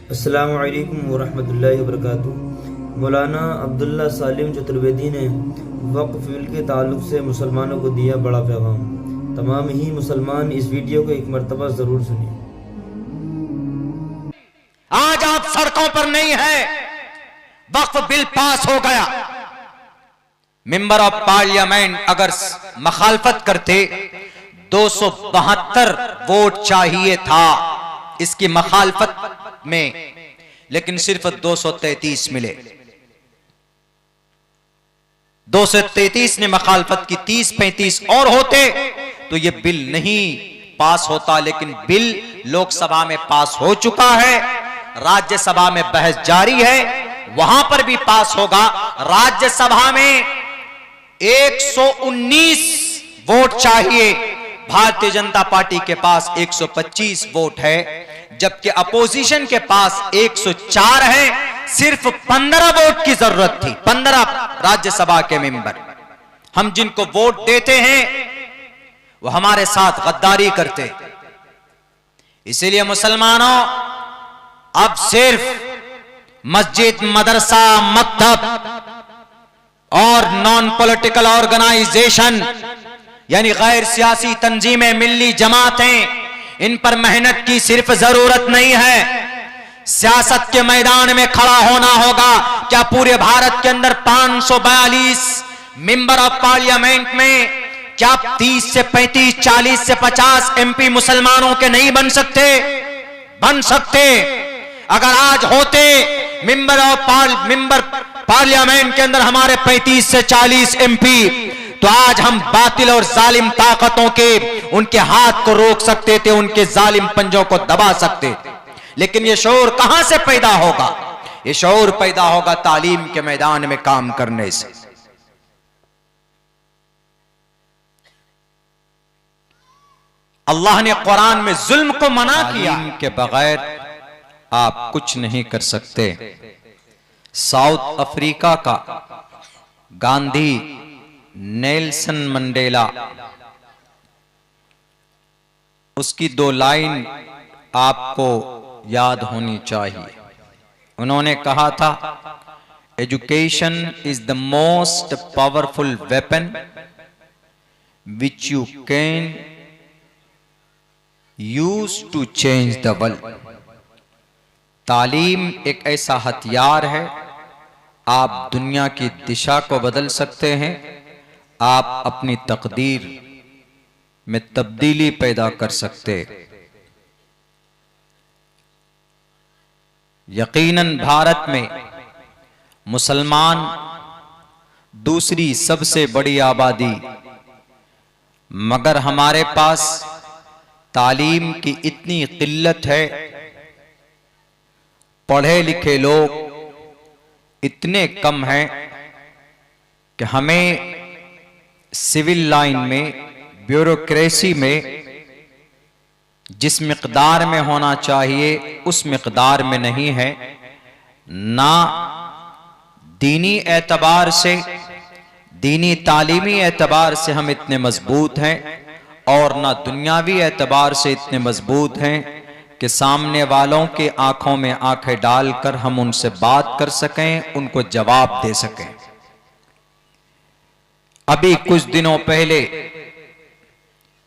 अस्सलामु अलैकुम वरहमतुल्लाहि वबरकातुहू। मौलाना अब्दुल्ला सालिम चतुर्वेदी ने वक्फ बिल के ताल्लुक से मुसलमानों को दिया बड़ा पैगाम। तमाम ही मुसलमान इस वीडियो को एक मरतबा जरूर सुनिए। आज आप सड़कों पर नहीं है, वक्फ बिल पास हो गया, मेंबर ऑफ पार्लियामेंट अगर मखालफत करते 272 वोट चाहिए था इसकी मखालफत में, लेकिन सिर्फ 233 मिले। 233 ने मखालफत की, 30-35 और होते तो यह बिल नहीं पास होता। लेकिन बिल लोकसभा में पास हो चुका है, राज्यसभा में बहस जारी है, वहां पर भी पास होगा। राज्यसभा में 119 वोट चाहिए, भारतीय जनता पार्टी के पास 125 वोट है, जबकि अपोजिशन के पास 104 है। सिर्फ 15 वोट की जरूरत थी, 15 राज्यसभा के मेंबर। हम जिनको वोट देते हैं वो हमारे साथ गद्दारी करते। इसीलिए मुसलमानों, अब सिर्फ मस्जिद, मदरसा, मकतब और नॉन पॉलिटिकल ऑर्गेनाइजेशन यानी गैर सियासी तंजीमें, मिल्ली जमातें, इन पर मेहनत की सिर्फ जरूरत नहीं है, सियासत के मैदान में खड़ा होना होगा। क्या पूरे भारत के अंदर 542 मेंबर ऑफ पार्लियामेंट में क्या 30 से 35, 40 से 50 एमपी मुसलमानों के नहीं बन सकते? बन सकते। अगर आज होते मेंबर पार्लियामेंट के अंदर हमारे 35 से 40 एमपी, तो आज हम बातिल और जालिम ताकतों के उनके हाथ को रोक सकते थे, उनके जालिम पंजों को दबा सकते थे। लेकिन यह शऊर कहां से पैदा होगा? यह शऊर पैदा होगा तालीम के मैदान में काम करने से। अल्लाह ने कुरान में जुल्म को मना किया, के बगैर आप कुछ नहीं कर सकते। साउथ अफ्रीका का गांधी, नेल्सन मंडेला, उसकी 2 लाइन आपको याद होनी चाहिए। उन्होंने कहा था, education is the most powerful weapon which you can use to change the world. तालीम एक ऐसा हथियार है, आप दुनिया की दिशा को बदल सकते हैं, आप अपनी तकदीर में तब्दीली पैदा कर सकते। यकीनन भारत में मुसलमान दूसरी सबसे बड़ी आबादी, मगर हमारे पास तालीम की इतनी किल्लत है, पढ़े लिखे लोग इतने कम हैं कि हमें सिविल लाइन में, ब्यूरोक्रेसी में जिस मिकदार में होना चाहिए उस मिकदार में नहीं है। ना दीनी एतबार से, दीनी तालीमी एतबार से हम इतने मजबूत हैं, और ना दुनियावी एतबार से इतने मजबूत हैं कि सामने वालों के आंखों में आंखें डालकर हम उनसे बात कर सकें, उनको जवाब दे सकें। अभी कुछ दिनों पहले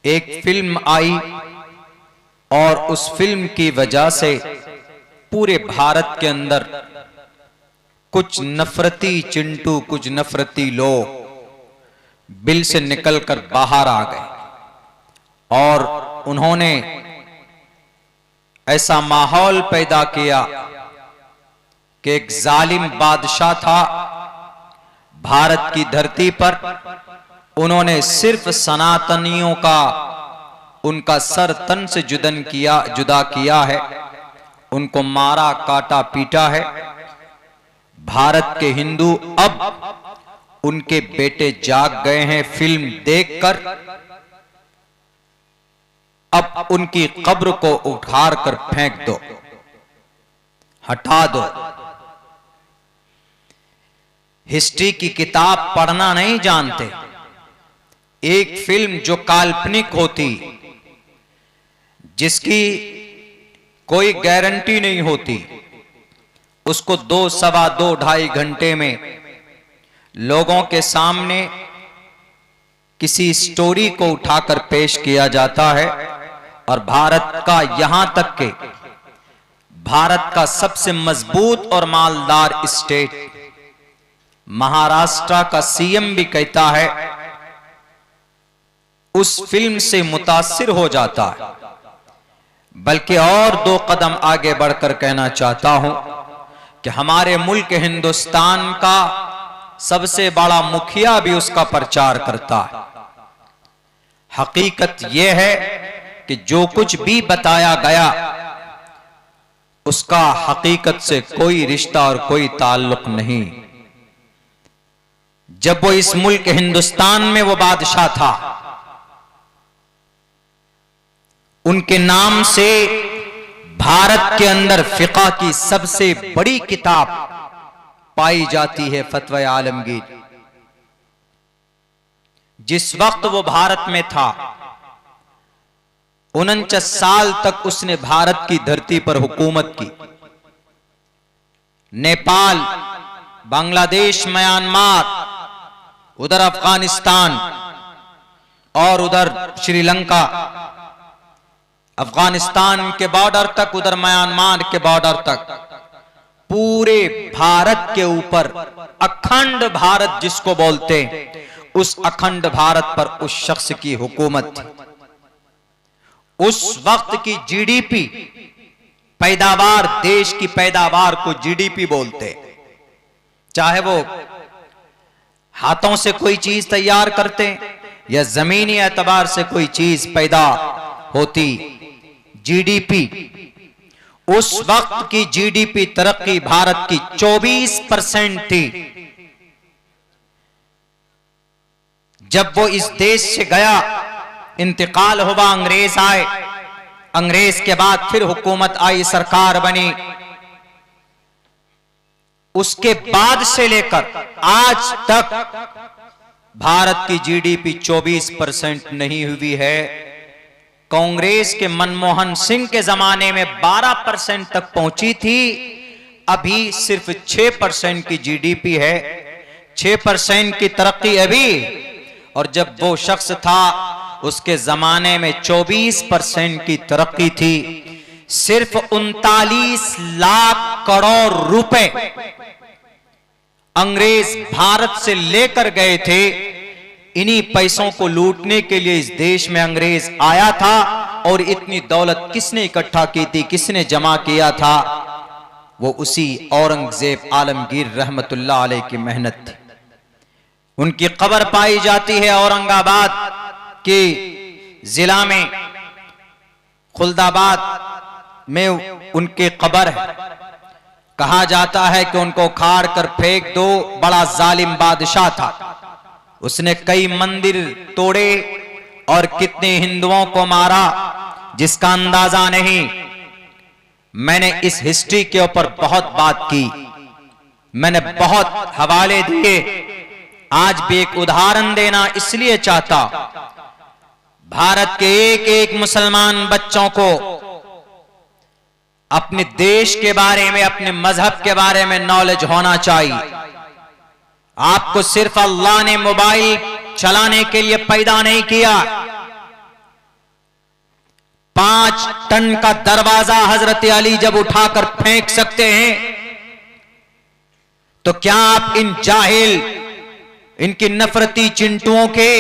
एक फिल्म आई और उस फिल्म की वजह से पूरे भारत के अंदर कुछ नफरती चिंटू, कुछ नफरती लोग बिल से निकलकर बाहर आ गए और उन्होंने ऐसा माहौल पैदा किया कि एक जालिम बादशाह था भारत की धरती पर। उन्होंने सिर्फ सनातनियों का, उनका सर तन से जुदा किया है, उनको मारा, काटा, पीटा है। भारत के हिंदू अब उनके बेटे जाग गए हैं फिल्म देखकर। अब उनकी कब्र को उखाड़ कर फेंक दो, हटा दो। हिस्ट्री की किताब पढ़ना नहीं जानते। एक फिल्म जो काल्पनिक होती, जिसकी कोई गारंटी नहीं होती, उसको 2, सवा 2, 2.5 घंटे में लोगों के सामने किसी स्टोरी को उठाकर पेश किया जाता है और भारत का, यहां तक के भारत का सबसे मजबूत और मालदार स्टेट महाराष्ट्र का सीएम भी कहता है, उस फिल्म से मुतासिर हो जाता है। बल्कि और 2 कदम आगे बढ़कर कहना चाहता हूं कि हमारे मुल्क हिंदुस्तान का सबसे बड़ा मुखिया भी उसका प्रचार करता है। हकीकत यह है कि जो कुछ भी बताया गया उसका हकीकत से कोई रिश्ता और कोई ताल्लुक नहीं। जब वो इस मुल्क हिंदुस्तान में वो बादशाह था, उनके नाम से भारत के अंदर फिक़ह की सबसे बड़ी किताब पाई जाती है, फतवा आलमगीर। जिस वक्त वो भारत में था 49 साल तक उसने भारत की धरती पर हुकूमत की। नेपाल, बांग्लादेश, म्यांमार, उधर अफगानिस्तान और उधर श्रीलंका, अफगानिस्तान के बॉर्डर तक, उधर म्यांमार के बॉर्डर तक, पूरे भारत के ऊपर अखंड भारत जिसको बोलते हैं, उस अखंड भारत पर उस शख्स की हुकूमत थी। उस वक्त की जीडीपी पैदावार, देश की पैदावार को जीडीपी बोलते, चाहे वो हाथों से कोई चीज तैयार करते या जमीनी एतबार से कोई चीज पैदा होती, जीडीपी, उस वक्त की जीडीपी तरक्की भारत की 24% थी। जब वो इस देश से गया, इंतकाल हुआ, अंग्रेज आए, अंग्रेज के बाद फिर हुकूमत आई, सरकार बनी, उसके बाद से लेकर आज तक भारत की जीडीपी 24% नहीं हुई है। कांग्रेस के मनमोहन सिंह के जमाने में 12% तक पहुंची थी, अभी सिर्फ 6% की जीडीपी है, 6% की तरक्की अभी। और जब वो शख्स था उसके जमाने में 24% की तरक्की थी। सिर्फ 39 लाख करोड़ रुपए अंग्रेज भारत से लेकर गए थे। इन्हीं पैसों को लूटने के लिए इस देश में अंग्रेज आया था। और इतनी दौलत किसने इकट्ठा की थी, किसने जमा किया था? वो उसी औरंगजेब आलमगीर रहमतुल्लाह अलैह की मेहनत थी। उनकी कब्र पाई जाती है औरंगाबाद के जिला में, खुलदाबाद में उनकी कब्र है। कहा जाता है कि उनको उखाड़ कर फेंक दो, बड़ा जालिम बादशाह था। उसने कई मंदिर तोड़े और कितने हिंदुओं को मारा जिसका अंदाजा नहीं। मैंने इस हिस्ट्री के ऊपर बहुत बात की, मैंने बहुत हवाले दिए। आज भी एक उदाहरण देना इसलिए चाहता, भारत के एक एक मुसलमान बच्चों को अपने देश के बारे में, अपने मजहब के बारे में नॉलेज होना चाहिए। आपको सिर्फ अल्लाह ने मोबाइल चलाने के लिए पैदा नहीं किया। 5 टन का दरवाजा हजरत अली जब उठाकर फेंक सकते हैं, तो क्या आप इन जाहिल, इनकी नफरती चिंटुओं के,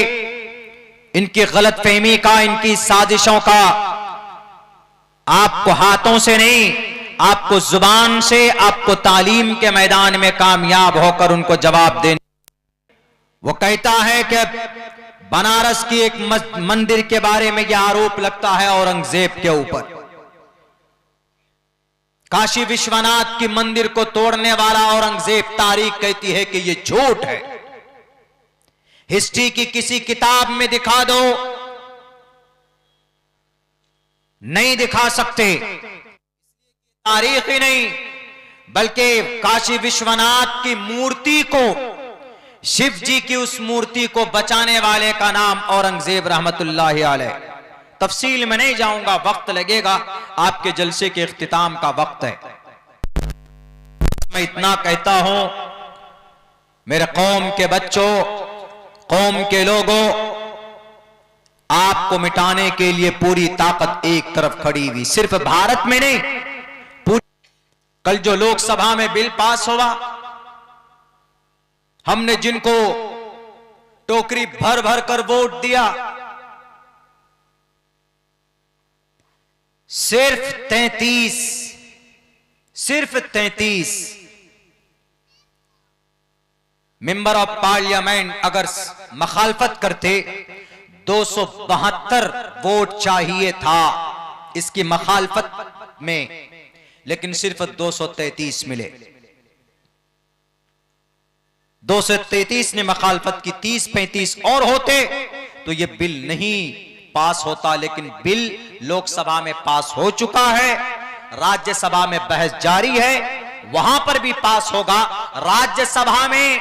इनकी गलतफहमी का, इनकी साजिशों का आपको हाथों से नहीं, आपको जुबान से, आपको तालीम के मैदान में कामयाब होकर उनको जवाब देने। वो कहता है कि बनारस की एक मंदिर के बारे में यह आरोप लगता है औरंगजेब के ऊपर। काशी विश्वनाथ की मंदिर को तोड़ने वाला औरंगजेब, तारीख कहती है कि यह झूठ है। हिस्ट्री की किसी किताब में दिखा दो, नहीं दिखा सकते। तारीख ही नहीं, बल्कि काशी विश्वनाथ की मूर्ति को, शिव जी की उस मूर्ति को बचाने वाले का नाम औरंगजेब रहमतुल्लाह अलैह। तफसील में नहीं जाऊंगा, वक्त लगेगा, आपके जलसे के इख्तिताम का वक्त है। मैं इतना कहता हूं, मेरे कौम के बच्चों, कौम के लोगों, आपको मिटाने के लिए पूरी ताकत एक तरफ खड़ी हुई, सिर्फ भारत में नहीं, पूरी। कल जो लोकसभा में बिल पास हुआ, हमने जिनको टोकरी भर भर कर वोट दिया, सिर्फ 33 मेंबर ऑफ पार्लियामेंट अगर मखालफत करते, 272 वोट चाहिए था इसकी मखालफत में, लेकिन सिर्फ 233 मिले। 233 ने मखालफत की, 30-35 और होते तो यह बिल नहीं पास होता। लेकिन बिल लोकसभा में पास हो चुका है, राज्यसभा में बहस जारी है, वहां पर भी पास होगा। राज्यसभा में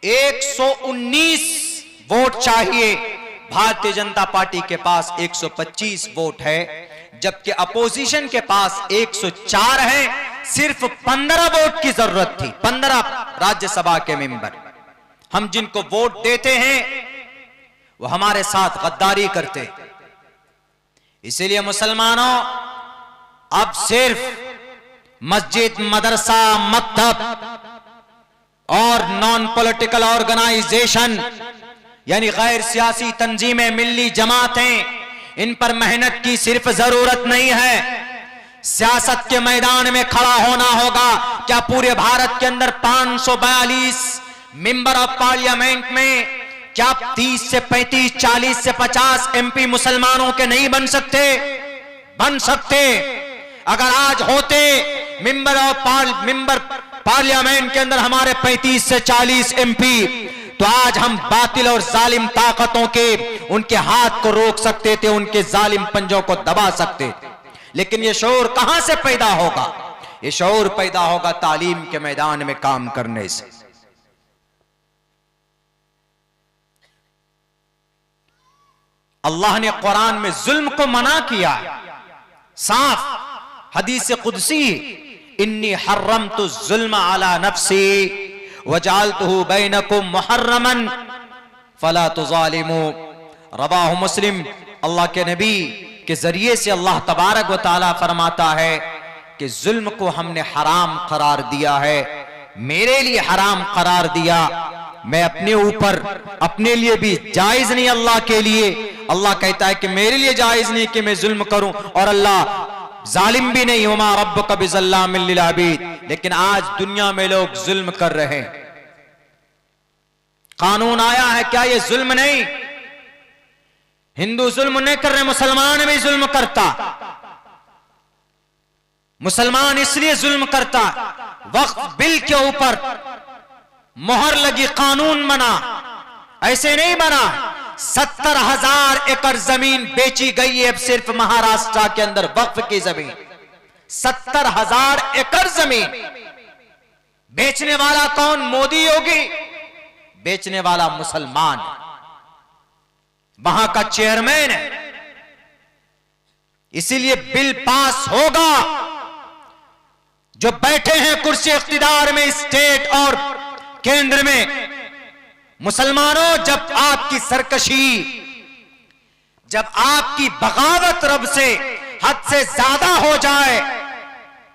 119 वोट चाहिए, भारतीय जनता पार्टी के पास 125 वोट है, जबकि अपोजिशन के पास 104 है। सिर्फ 15 वोट की जरूरत थी, 15 राज्यसभा के मेंबर। हम जिनको वोट देते हैं वो हमारे साथ गद्दारी करते। इसीलिए मुसलमानों, अब सिर्फ मस्जिद, मदरसा, मकतब और नॉन पॉलिटिकल ऑर्गेनाइजेशन यानी गैर सियासी तंजीमें, मिल्ली जमातें, इन पर मेहनत की सिर्फ जरूरत नहीं है, सियासत के मैदान में खड़ा होना होगा। क्या पूरे भारत के अंदर 542 मेंबर ऑफ पार्लियामेंट में क्या 30 से 35, 40 से 50 एमपी मुसलमानों के नहीं बन सकते? बन सकते। अगर आज होते मेंबर पार्लियामेंट के अंदर हमारे 35 से 40 एमपी, तो आज हम बातिल और जालिम ताकतों के उनके हाथ को रोक सकते थे, उनके जालिम पंजों को दबा सकते थे। लेकिन ये शऊर कहां से पैदा होगा? ये शऊर पैदा होगा तालीम के मैदान में काम करने से। अल्लाह ने कुरान में जुल्म को मना किया, साफ हदीस कुदसी, इन्नी हर्रमतु जुल्म अला नफ्सी वजअलतुहु बैनकुम मुहर्रमन फला तुजालिमू। रवाहु मुस्लिम। अल्लाह के नबी के जरिए से अल्लाह तबारक व तआला फरमाता है कि जुल्म को हमने हराम करार दिया है, मेरे लिए हराम करार दिया, मैं अपने ऊपर, अपने लिए भी जायज नहीं अल्लाह के लिए। अल्लाह कहता है कि मेरे लिए जायज नहीं कि मैं जुल्म करूं, और अल्लाह जालिम भी नहीं, वमा रब्बुका बिज़ल्लामिल लिल अबीद। लेकिन आज दुनिया में लोग जुल्म कर रहे हैं। कानून आया है, क्या ये जुल्म नहीं? हिंदू जुल्म नहीं कर रहे, मुसलमान भी जुल्म करता। मुसलमान इसलिए जुल्म करता, वक्फ बिल के ऊपर मोहर लगी, कानून बना, ऐसे नहीं बना। 70,000 एकड़ जमीन बेची गई है अब सिर्फ महाराष्ट्र के अंदर, वक्फ की जमीन। 70,000 एकड़ जमीन। बेचने वाला कौन? मोदी, योगी। बेचने वाला मुसलमान, वहां का चेयरमैन है। इसीलिए बिल पास होगा। जो बैठे हैं कुर्सी इख्तिदार में, स्टेट और केंद्र में, मुसलमानों, जब आपकी सरकशी, जब आपकी बगावत रब से हद से ज्यादा हो जाए,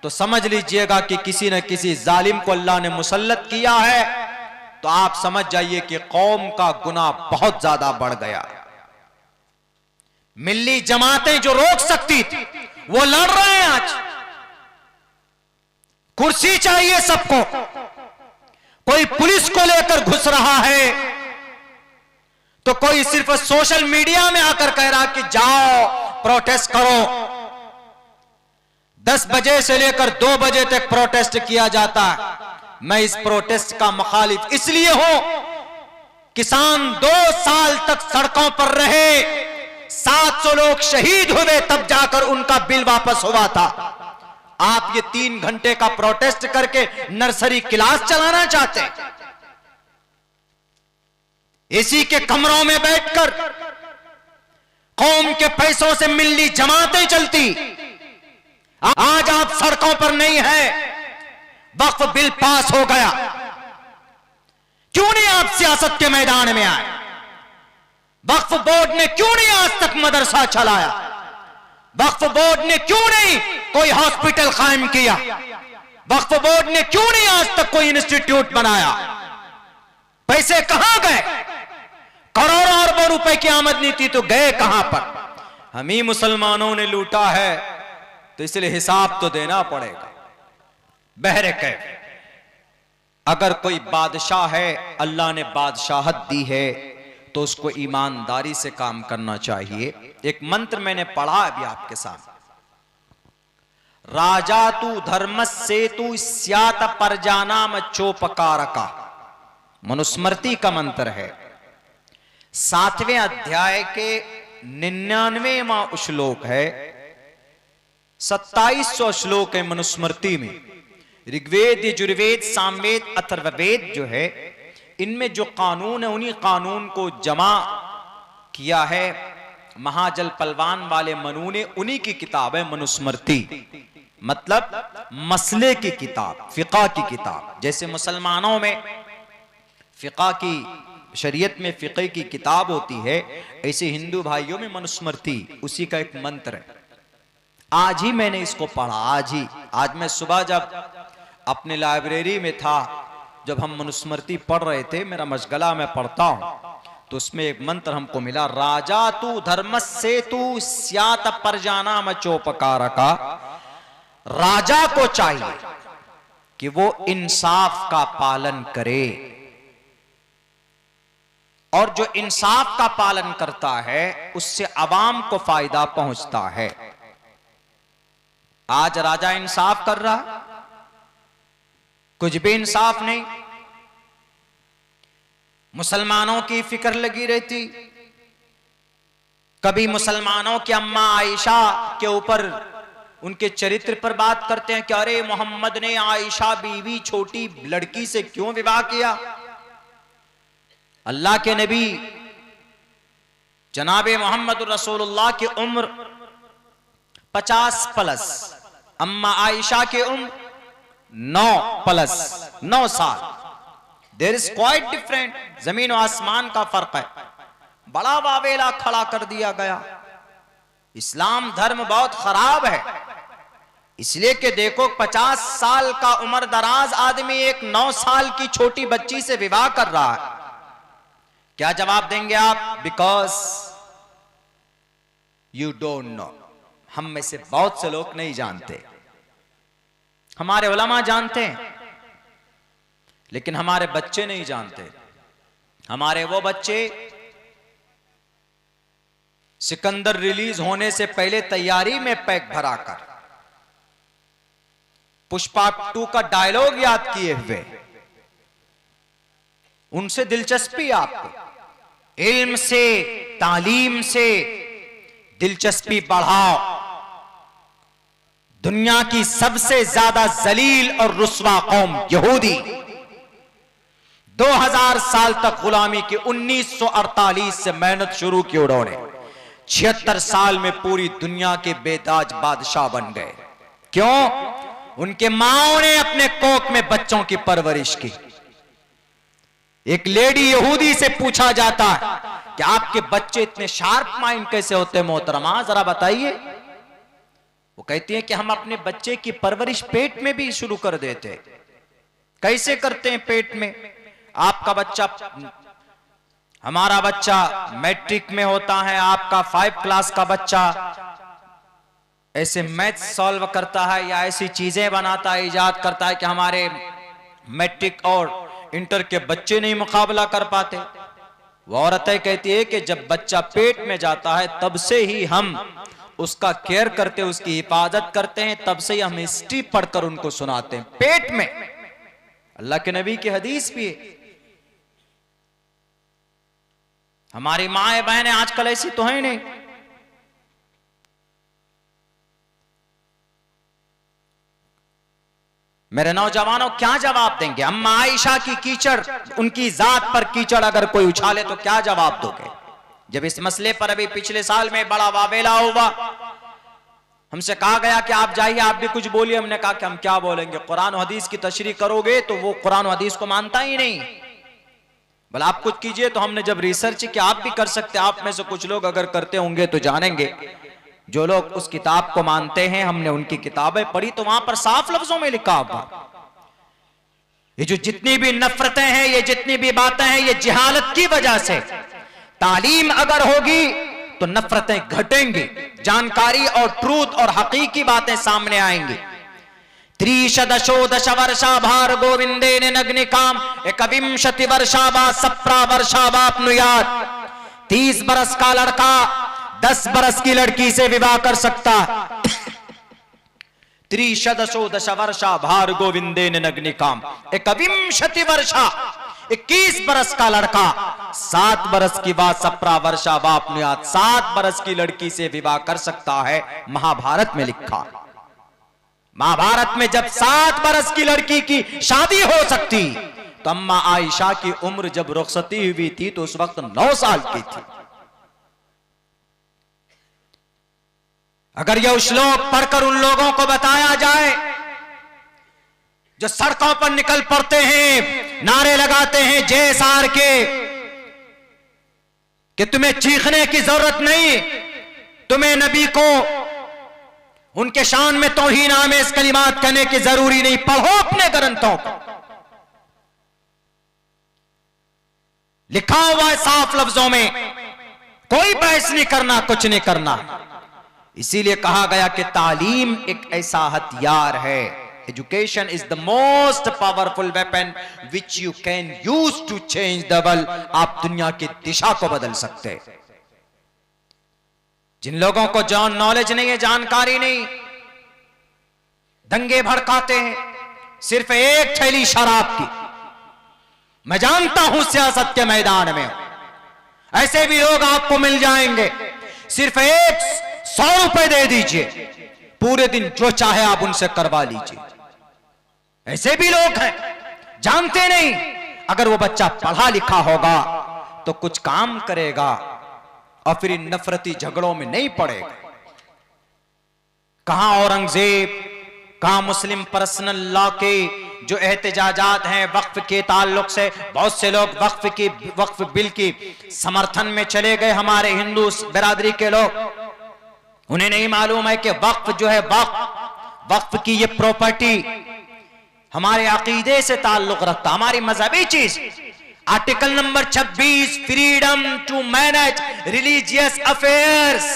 तो समझ लीजिएगा कि किसी न किसी जालिम को अल्लाह ने मुसल्लत किया है। तो आप समझ जाइए कि कौम का गुनाह बहुत ज्यादा बढ़ गया। मिल्ली जमातें जो रोक सकती थी वो लड़ रहे हैं। आज कुर्सी चाहिए सबको, कोई पुलिस को लेकर घुस रहा है, तो कोई सिर्फ सोशल मीडिया में आकर कह रहा कि जाओ प्रोटेस्ट करो। 10 बजे से लेकर 2 बजे तक प्रोटेस्ट किया जाता है। मैं इस प्रोटेस्ट का मुखालिफ इसलिए हूं, किसान 2 साल तक सड़कों पर रहे, 700 लोग शहीद हुए, तब जाकर उनका बिल वापस हुआ था। आप ये 3 घंटे का प्रोटेस्ट करके नर्सरी क्लास चलाना चाहते हैं? इसी के कमरों में बैठकर कौम के पैसों से मिल्ली जमातें चलती। आज आप सड़कों पर नहीं है, वक्फ बिल पास हो गया, क्यों नहीं आप सियासत के मैदान में आए? वक्फ बोर्ड ने क्यों नहीं आज तक मदरसा चलाया? वक्फ बोर्ड ने क्यों नहीं कोई हॉस्पिटल कायम किया? वक्फ बोर्ड ने क्यों नहीं आज तक कोई इंस्टीट्यूट बनाया? पैसे कहां गए? करोड़ों अरबों रुपए की आमदनी थी तो गए कहां पर? हम ही मुसलमानों ने लूटा है, तो इसलिए हिसाब तो देना पड़ेगा। बहरे कैफ, अगर कोई बादशाह है, अल्लाह ने बादशाहत दी है, तो उसको ईमानदारी से काम करना चाहिए। एक मंत्र मैंने पढ़ा अभी आपके साथ, राजा तू धर्मस्से तू स्यात परजानाम चोपकारका, मनुस्मृति का मंत्र है। 7वें अध्याय के 99वां श्लोक है, 2700 श्लोक है मनुस्मृति में। ऋग्वेद, यजुर्वेद, सामवेद, अथर्ववेद जो है, इनमें जो कानून है उन्हीं कानून को जमा किया है महाजल पलवान वाले मनु ने। उन्हीं की किताब है मनुस्मृति, मतलब मसले की किताब, फिक़ा की किताब। जैसे मुसलमानों में फिक़ा की, शरीयत में फिक़े की किताब होती है, ऐसे हिंदू भाइयों में मनुस्मृति उसी का एक मंत्र है। आज ही मैंने इसको पढ़ा, आज मैं सुबह जब अपने लाइब्रेरी में था, जब हम मनुस्मृति पढ़ रहे थे, मेरा मशगला मैं पढ़ता हूं, तो उसमें एक मंत्र हमको मिला, राजा तू धर्मस्से तू स्यात परजानाम चोपकारका। राजा को चाहिए कि वो इंसाफ का पालन करे, और जो इंसाफ का पालन करता है उससे अवाम को फायदा पहुंचता है। आज राजा इंसाफ कर रहा, कुछ भी इंसाफ नहीं। मुसलमानों की फिक्र लगी रहती, कभी मुसलमानों की अम्मा आयशा के ऊपर, उनके चरित्र पर बात करते हैं कि अरे मोहम्मद ने आयशा बीवी छोटी लड़की से क्यों विवाह किया? अल्लाह के नबी जनाबे मोहम्मद रसूलुल्लाह की उम्र 50+, अम्मा आयशा की उम्र 9 साल। देयर इज क्वाइट डिफरेंट, जमीन और आसमान का फर्क है। बड़ा वावेला खड़ा कर दिया गया। इस्लाम धर्म बहुत खराब है, इसलिए कि देखो 50 साल का उम्र दराज आदमी एक 9 साल की छोटी बच्ची से विवाह कर रहा है। क्या जवाब देंगे आप? Because you don't know. हम में से बहुत से लोग नहीं जानते, हमारे उलमा जानते हैं, लेकिन हमारे बच्चे नहीं जानते। हमारे वो बच्चे सिकंदर रिलीज होने से पहले तैयारी में पैक भरा कर पुष्पा 2 का डायलॉग याद किए हुए, उनसे दिलचस्पी आपको, इल्म से, तालीम से दिलचस्पी बढ़ाओ। दुनिया की सबसे ज्यादा जलील और रुस्वा कौम यहूदी 2000 साल तक गुलामी की, 1948 से मेहनत शुरू की उन्होंने, 76 साल में पूरी दुनिया के बेताज बादशाह बन गए। क्यों? उनके माओ ने अपने कोख में बच्चों की परवरिश की। एक लेडी यहूदी से पूछा जाता है कि आपके बच्चे इतने शार्प माइंड कैसे होते हैं मोहतरमा, जरा बताइए। वो कहती है कि हम अपने बच्चे की परवरिश पेट में भी शुरू कर देते। कैसे करते हैं पेट में? आपका बच्चा, हमारा बच्चा मैट्रिक में होता है, आपका 5 क्लास का बच्चा ऐसे मैथ सॉल्व करता है या ऐसी चीजें बनाता है, इजाद करता है कि हमारे मैट्रिक और इंटर के बच्चे नहीं मुकाबला कर पाते। वो औरतें कहती है कि जब बच्चा पेट में जाता है तब से ही हम उसका केयर करते, उसकी हिफाजत करते हैं, तब से ही हम हिस्ट्री पढ़कर उनको सुनाते हैं पेट में। अल्लाह के नबी की हदीस भी है। हमारी माएं बहनें आजकल ऐसी तो है नहीं। मेरे नौजवानों, क्या जवाब देंगे? अम्मा आयशा की कीचड़, उनकी जात पर कीचड़ अगर कोई उछाले तो क्या जवाब दोगे? जब इस मसले पर अभी पिछले साल में बड़ा वावेला हुआ, हमसे कहा गया कि आप जाइए, आप भी कुछ बोलिए। हमने कहा कि हम क्या बोलेंगे, कुरान और हदीस की तशरीह करोगे तो वो कुरान और हदीस को मानता ही नहीं। बोला आप कुछ कीजिए। तो हमने जब रिसर्च किया, आप भी कर सकते, आप में से कुछ लोग अगर करते होंगे तो जानेंगे। जो लोग उस किताब को मानते हैं, हमने उनकी किताबें पढ़ी तो वहां पर साफ लफ्जों में लिखा हुआ, ये जो जितनी भी नफरतें हैं, ये जितनी भी बातें हैं, ये जिहालत की वजह से। तालीम अगर होगी तो नफरतें घटेंगी, जानकारी और ट्रूथ और हकीकी बातें सामने आएंगी। त्रिशदशो दश वर्षा भार गोविंदे नग्निकाम एकविंशति वर्षा बा सप्रा वर्षा बापनुयात। 30 बरस का लड़का 10 बरस की लड़की से विवाह कर सकता। त्रिशदशो दश वर्षा भार गोविंदे नग्निकाम एकविंशति वर्षा, 21 बरस का लड़का 7 बरस की बात सप्रा वर्षा बापनुयात, 7 बरस की लड़की से विवाह कर सकता है। महाभारत में लिखा। महाभारत में जब 7 बरस की लड़की की शादी हो सकती, तो अम्मा आयशा की उम्र जब रुखसती हुई थी तो उस वक्त 9 साल की थी। अगर यह श्लोक पढ़कर उन लोगों को बताया जाए जो सड़कों पर निकल पड़ते हैं, नारे लगाते हैं जय सार के, कि तुम्हें चीखने की जरूरत नहीं, तुम्हें नबी को उनके शान में तौहीन आमेज कलिमात कहने की जरूरी नहीं, पढ़ो अपने ग्रंथों को, लिखा हुआ है साफ लफ्जों में, कोई बहस नहीं करना, कुछ नहीं करना। इसीलिए कहा गया कि तालीम एक ऐसा हथियार है, education is the most powerful weapon which you can use to change the world. आप दुनिया की दिशा को बदल सकते हैं। जिन लोगों को जॉन नॉलेज नहीं है, जानकारी नहीं, दंगे भड़काते हैं सिर्फ एक थैली शराब की। मैं जानता हूं सियासत के मैदान में ऐसे भी लोग आपको मिल जाएंगे, सिर्फ 100 रुपए दे दीजिए, पूरे दिन जो चाहे आप उनसे करवा लीजिए। ऐसे भी लोग हैं, जानते नहीं। अगर वो बच्चा पढ़ा लिखा होगा तो कुछ काम करेगा और फिर इन नफरती झगड़ों में नहीं पड़ेगा। कहां औरंगजेब, कहां मुस्लिम पर्सनल लॉ के जो एहतजाजात हैं वक्फ के ताल्लुक से, बहुत से लोग वक्फ बिल की समर्थन में चले गए। हमारे हिंदू बिरादरी के लोग, उन्हें नहीं मालूम है कि वक्फ जो है, वक्फ की ये प्रॉपर्टी हमारे अकीदे से ताल्लुक रखता, हमारी मजहबी चीज। Article number 26, freedom to manage religious affairs,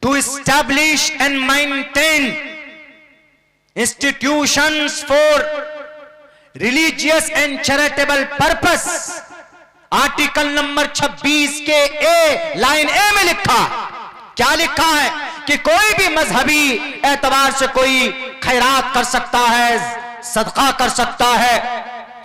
to establish and maintain institutions for religious and charitable purpose. Article number 26 के लाइन ए में लिखा, क्या लिखा है कि कोई भी मजहबी एतबार से कोई खैरात कर सकता है, सदका कर सकता है,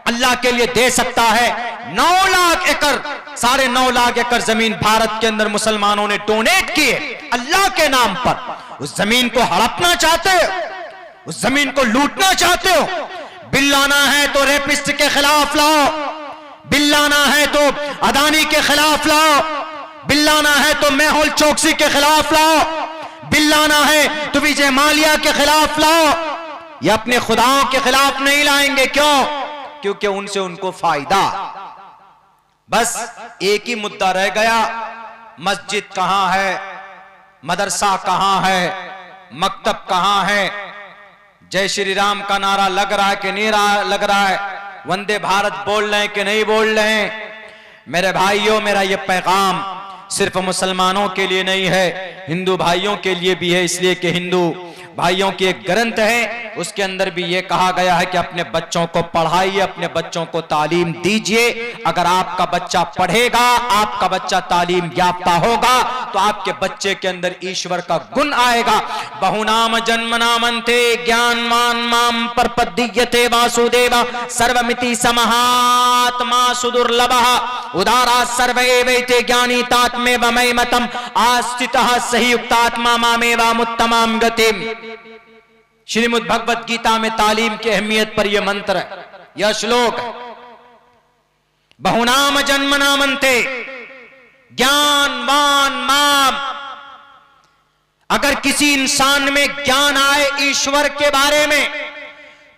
अल्लाह के लिए दे सकता है। 9 लाख एकड़, 9.5 लाख एकड़ जमीन भारत के अंदर मुसलमानों ने डोनेट किए अल्लाह के नाम पर। उस जमीन को हड़पना चाहते हो, उस जमीन को लूटना चाहते हो। बिल लाना है तो रेपिस्ट के खिलाफ लाओ, बिल लाना है तो अदानी के खिलाफ लाओ, बिल लाना है तो मेहुल चोकसी के खिलाफ लाओ, बिल लाना है तो विजय माल्या के खिलाफ लाओ। ये अपने खुदाओं के खिलाफ नहीं लाएंगे। क्यों? क्योंकि उनसे उनको फायदा। बस एक ही मुद्दा रह गया, मस्जिद कहां है, मदरसा कहां है, मकतब कहां है। जय श्री राम का नारा लग रहा है कि नहीं लग रहा है, वंदे भारत बोल रहे हैं कि नहीं बोल रहे हैं। मेरे भाइयों, मेरा यह पैगाम सिर्फ मुसलमानों के लिए नहीं है, हिंदू भाइयों के लिए भी है। इसलिए कि हिंदू भाइयों की एक ग्रंथ है, उसके अंदर भी यह कहा गया है कि अपने बच्चों को पढ़ाइए, अपने बच्चों को तालीम दीजिए। अगर आपका बच्चा पढ़ेगा, आपका बच्चा तालीम याफ्ता होगा, तो आपके बच्चे के अंदर ईश्वर का गुण आएगा। बहुनाम जन्म नामंते ज्ञानवान माम परपद्यते वासुदेवा सर्वमिति समहात्मा सुदुर्लभः उदारा सर्व एवैते ज्ञानी तात्मे वमय मतम आस्थितः सही युक्तात्मा मामेवामुत्तमां गतिम। श्रीमद् भगवत गीता में तालीम की अहमियत पर यह मंत्र है, यह श्लोक है। बहुनाम जन्म नामंते ज्ञानवान माम। अगर किसी इंसान में ज्ञान आए ईश्वर के बारे में,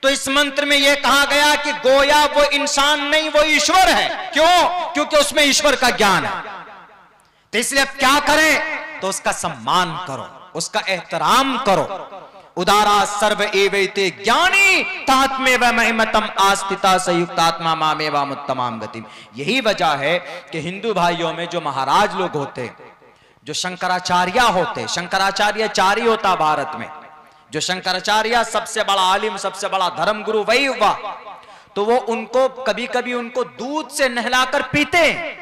तो इस मंत्र में यह कहा गया कि गोया वो इंसान नहीं, वो ईश्वर है। क्यों? क्योंकि उसमें ईश्वर का ज्ञान है। तो इसलिए अब क्या करें? तो उसका सम्मान करो, उसका एहतराम करो। उदारा सर्व एवैते ज्ञानी तात्मेव महिमतम आस्थिता संयुक्तात्मा मामेवा मुत्तमाम गतिम। यही वजह है कि हिंदू भाइयों में जो महाराज लोग होते, जो शंकराचार्य होते, शंकराचार्य चार ही होता भारत में, जो शंकराचार्य सबसे बड़ा आलिम, सबसे बड़ा धर्म गुरु वही हुआ, तो वो उनको कभी कभी उनको दूध से नहलाकर पीते हैं।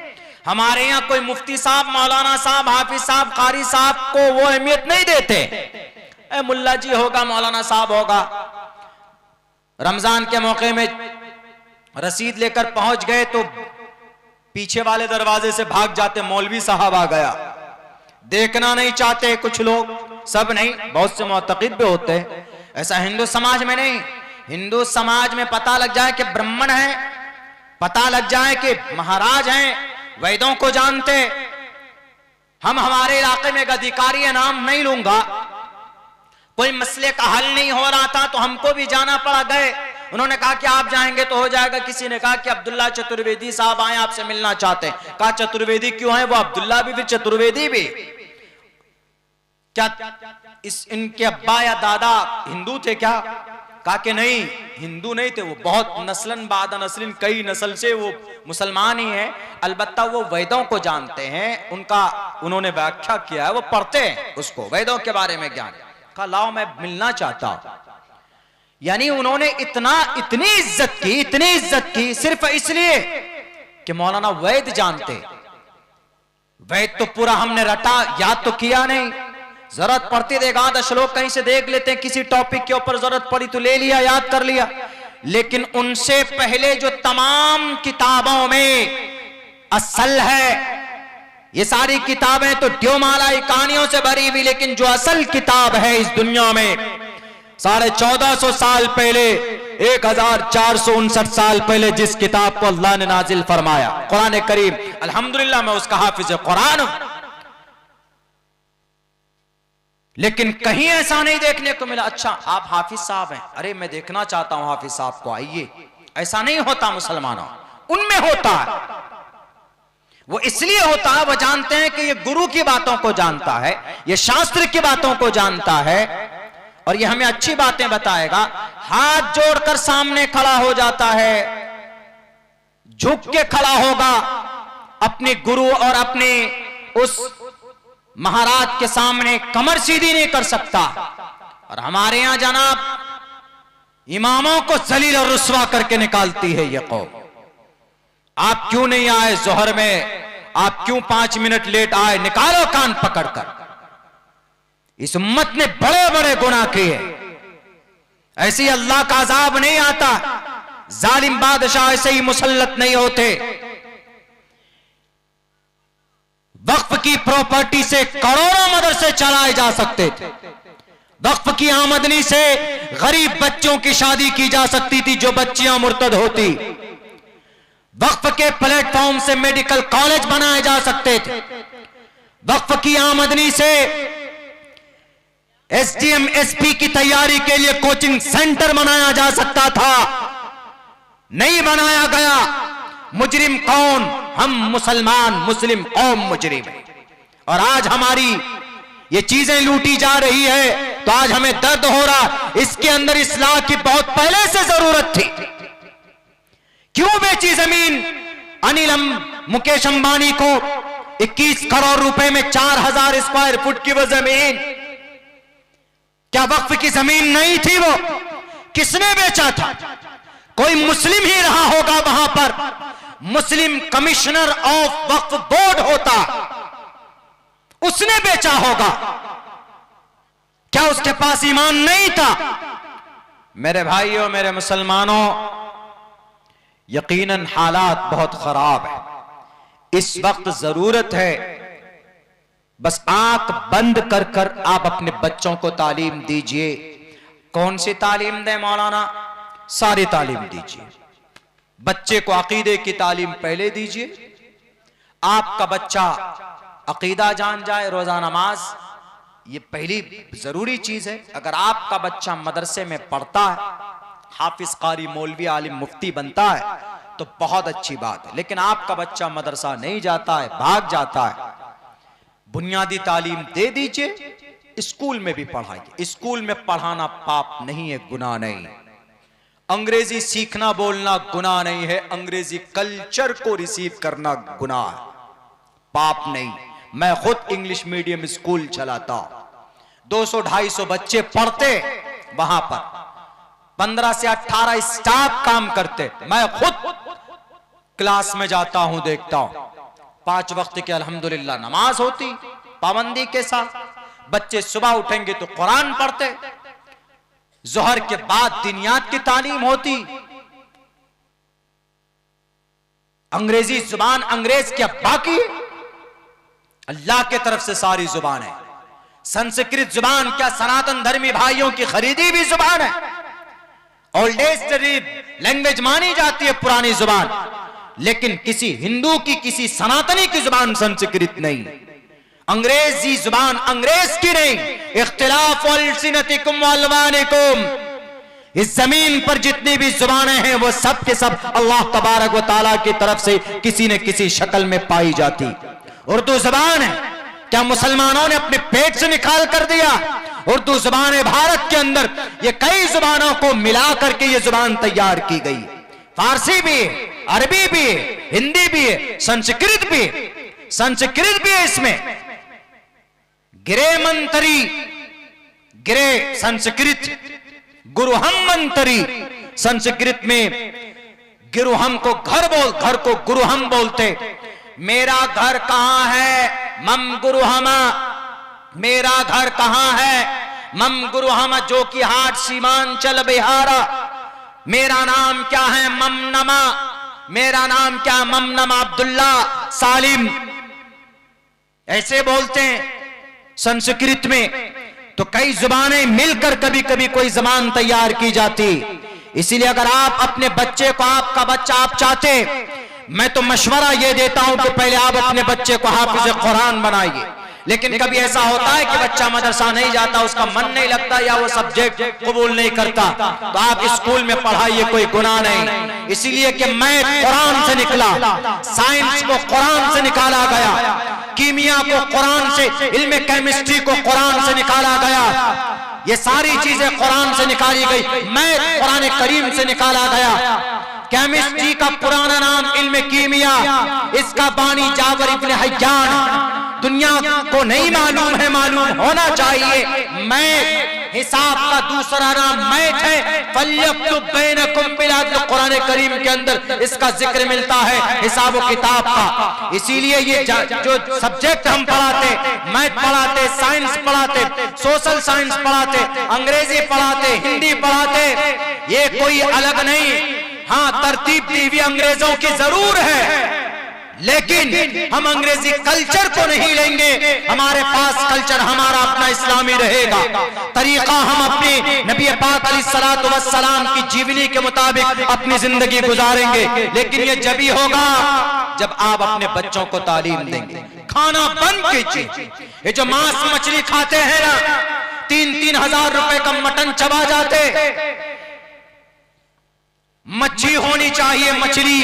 हमारे यहां कोई मुफ्ती साहब, मौलाना साहब, हाफिज साहब, कारी साहब को वो अहमियत नहीं देते। मुल्ला जी होगा, मौलाना साहब होगा। रमजान के मौके में रसीद लेकर पहुंच गए तो पीछे वाले दरवाजे से भाग जाते, मौलवी साहब आ गया। देखना नहीं चाहते कुछ लोग, सब नहीं, बहुत से मुतक़िद भी होते हैं। ऐसा हिंदू समाज में नहीं। हिंदू समाज में पता लग जाए कि ब्राह्मण है, पता लग जाए कि महाराज हैं, वेदों को जानते। हम हमारे इलाके में एक अधिकारी है, नाम नहीं लूंगा, कोई मसले का हल नहीं हो रहा था तो हमको भी जाना पड़ा। गए, उन्होंने कहा कि आप जाएंगे तो हो जाएगा। किसी ने कहा कि अब्दुल्ला चतुर्वेदी साहब आए, आपसे मिलना चाहते हैं। कहा चतुर्वेदी क्यों है? वो अब्दुल्ला भी फिर चतुर्वेदी भी। क्या इनके अब्बा या दादा हिंदू थे क्या? कहा कि नहीं, हिंदू नहीं थे, वो बहुत नस्लन बादा नस्लिन, कई नस्ल से वो मुसलमान ही है। अलबत्ता वो वेदों को जानते हैं, उनका उन्होंने व्याख्या किया है, वो पढ़ते हैं उसको, वेदों के बारे में ज्ञान। कहा लाओ मैं मिलना चाहता हूं। यानी उन्होंने इतनी इज्जत की सिर्फ इसलिए कि मौलाना वेद जानते। वेद तो पूरा हमने रटा, याद तो किया नहीं, जरूरत पड़ती देगा 10 श्लोक कहीं से देख लेते हैं, किसी टॉपिक के ऊपर जरूरत पड़ी तो ले लिया, याद कर लिया। लेकिन उनसे पहले जो तमाम किताबों में असल है, ये सारी किताबें तो ड्योमाला कहानियों से भरी हुई, लेकिन जो असल किताब है इस दुनिया में 1450 साल पहले, 1459 साल पहले जिस किताब को अल्लाह ने नाजिल फरमाया, कुरान करीम, अल्हम्दुलिल्लाह मैं उसका हाफिज कुरान हूं। लेकिन कहीं ऐसा नहीं देखने को मिला, अच्छा आप हाफिज साहब हैं, अरे मैं देखना चाहता हूं हाफिज साहब को, आइए। ऐसा नहीं होता मुसलमानों, उनमें होता है। वो इसलिए होता है, वो जानते हैं कि ये गुरु की बातों को जानता है, ये शास्त्र की बातों को जानता है, और ये हमें अच्छी बातें बताएगा। हाथ जोड़कर सामने खड़ा हो जाता है, झुक के खड़ा होगा अपने गुरु और अपने उस महाराज के सामने, कमर सीधी नहीं कर सकता। और हमारे यहां जनाब इमामों को जलील और रुस्वा करके निकालती है ये कौम। आप क्यों नहीं आए जोहर में, आप क्यों 5 मिनट लेट आए, निकालो कान पकड़कर। इस उम्मत ने बड़े बड़े गुनाह किए, ऐसे अल्लाह का अजाब नहीं आता, जालिम बादशाह ऐसे ही मुसल्लत नहीं होते। वक्फ की प्रॉपर्टी से करोड़ों मदरसे चलाए जा सकते थे, वक्फ की आमदनी से गरीब बच्चों की शादी की जा सकती थी जो बच्चियां मुर्तद होती, वक्फ के प्लेटफॉर्म से मेडिकल कॉलेज बनाए जा सकते थे, वक्फ की आमदनी से एसडीएम एसपी की तैयारी के लिए कोचिंग सेंटर बनाया जा सकता था, नहीं बनाया गया। मुजरिम कौन? हम मुसलमान, मुस्लिम कौम मुजरिम है। और आज हमारी ये चीजें लूटी जा रही है तो आज हमें दर्द हो रहा। इसके अंदर इस्लाह की बहुत पहले से जरूरत थी। क्यों बेची जमीन मुकेश अंबानी को 21 करोड़ रुपए में 4000 स्क्वायर फुट की वो जमीन? क्या वक्फ की जमीन नहीं थी? वो किसने बेचा था? कोई मुस्लिम ही रहा होगा वहां पर, मुस्लिम कमिश्नर ऑफ वक्फ बोर्ड होता, उसने बेचा होगा। क्या उसके पास ईमान नहीं था? मेरे भाइयों, मेरे मुसलमानों, यकीनन हालात बहुत खराब है। इस वक्त जरूरत है बस आंख बंद कर कर आप अपने बच्चों को तालीम दीजिए। कौन सी तालीम दें मौलाना? सारी तालीम दीजिए। बच्चे को अकीदे की तालीम पहले दीजिए। आपका बच्चा अकीदा जान जाए, रोजा नमाज ये पहली जरूरी चीज है। अगर आपका बच्चा मदरसे में पढ़ता है, हाफिज, कारी, मौलवी, आलिम, मुफ्ती बनता है तो बहुत अच्छी बात है। लेकिन आपका बच्चा मदरसा नहीं जाता है, भाग जाता है, बुनियादी तालीम दे दीजिए, स्कूल में भी पढ़ाइए। स्कूल में पढ़ाना पाप नहीं है, गुनाह नहीं। अंग्रेजी सीखना बोलना गुनाह नहीं है, अंग्रेजी कल्चर को रिसीव करना गुनाह है, पाप नहीं। मैं खुद इंग्लिश मीडियम स्कूल चलाता हूं, 200-250 बच्चे पढ़ते, वहां पर 15 से 18 स्टाफ काम करते। मैं खुद क्लास में जाता हूं, देखता हूं 5 वक्त की अल्हम्दुलिल्लाह नमाज होती पाबंदी के साथ। बच्चे सुबह उठेंगे तो कुरान पढ़ते, जोहर के बाद दीनियात की तालीम होती। अंग्रेजी जुबान अंग्रेज क्या बाकी, अल्लाह के तरफ से सारी जुबान है। संस्कृत जुबान क्या सनातन धर्मी भाइयों की खरीदी भी जुबान है, ओल्डेस्ट लैंग्वेज मानी जाती है पुरानी जुबान, लेकिन किसी हिंदू की, किसी सनातनी की जुबान संस्कृत नहीं। अंग्रेजी जुबान अंग्रेज की नहीं। इख्तिलाफ अल्सिनतिकुम वअल्वानिकुम, इस जमीन पर जितनी भी जुबानें हैं वो सब के सब अल्लाह तबारक व तआला की तरफ से किसी न किसी शक्ल में पाई जाती। उर्दू जुबान है, क्या मुसलमानों ने अपने पेट से निकाल कर दिया? उर्दू जुबान है भारत के अंदर, ये कई जुबानों को मिला करके ये जुबान तैयार की गई। फारसी भी है, अरबी भी है, हिंदी भी है, संस्कृत भी है, संस्कृत भी है। इसमें गिरे मंतरी, गिरे संस्कृत, गुरुहम मंतरी। संस्कृत में गुरुहम को घर को गुरुहम बोलते। मेरा घर कहां है? मम गुरुहमा। मेरा घर कहां है? मम गुरुहमा, जो कि हाट सीमांचल बिहारा। मेरा नाम क्या है? मम नमा। मेरा नाम क्या? मम नमा अब्दुल्ला सालिम। ऐसे बोलते हैं संस्कृत में। तो कई जुबानें मिलकर कभी कभी कोई जबान तैयार की जाती। इसीलिए अगर आप अपने बच्चे को, आपका बच्चा आप चाहते, मैं तो मशवरा ये देता हूं कि पहले आप अपने बच्चे को हाफिज कुरान बनाइए। लेकिन कभी ऐसा होता है कि बच्चा मदरसा नहीं जाता, उसका मन नहीं लगता या वो सब्जेक्ट कबूल नहीं करता, तो आप स्कूल में पढ़ाइए, कोई गुनाह नहीं। इसीलिए कि मैथ कुरान से निकला, साइंस को कुरान से निकाला गया, कीमिया को कुरान से, इल्म केमिस्ट्री को कुरान से निकाला गया, ये सारी चीजें कुरान से निकाली गई। मैथ कुरान करीम से निकाला गया। केमिस्ट्री का पुराना नाम इल्म कीमिया, इसका बानी जाबर इब्न हय्यान। दुनिया को नहीं मालूम है, मालूम होना चाहिए। मैथ हिसाब का दूसरा नाम मैथ है। फल्यक्तुब बैनकुम बिल अदल, कुरान करीम के अंदर इसका जिक्र मिलता है हिसाब व किताब का। इसीलिए ये जो सब्जेक्ट हम पढ़ाते, मैथ पढ़ाते, साइंस पढ़ाते, सोशल साइंस पढ़ाते, अंग्रेजी पढ़ाते, हिंदी पढ़ाते, ये कोई अलग नहीं। हाँ, तरतीब दी हुई अंग्रेजों की जरूर है, लेकिन हम अंग्रेजी कल्चर को नहीं लेंगे। हमारे पास कल्चर हमारा अपना इस्लामी रहेगा। तरीका हम अपने नबी पाक अलैहिस्सलातु वस्सलाम की जीवनी के मुताबिक अपनी जिंदगी गुजारेंगे। लेकिन ये जब ही होगा जब आप अपने बच्चों को तालीम देंगे। खाना बंद कीजिए। ये जो मांस मछली खाते हैं ना, 3-3 हजार रुपए का मटन चबा जाते। मच्छी होनी चाहिए, मछली,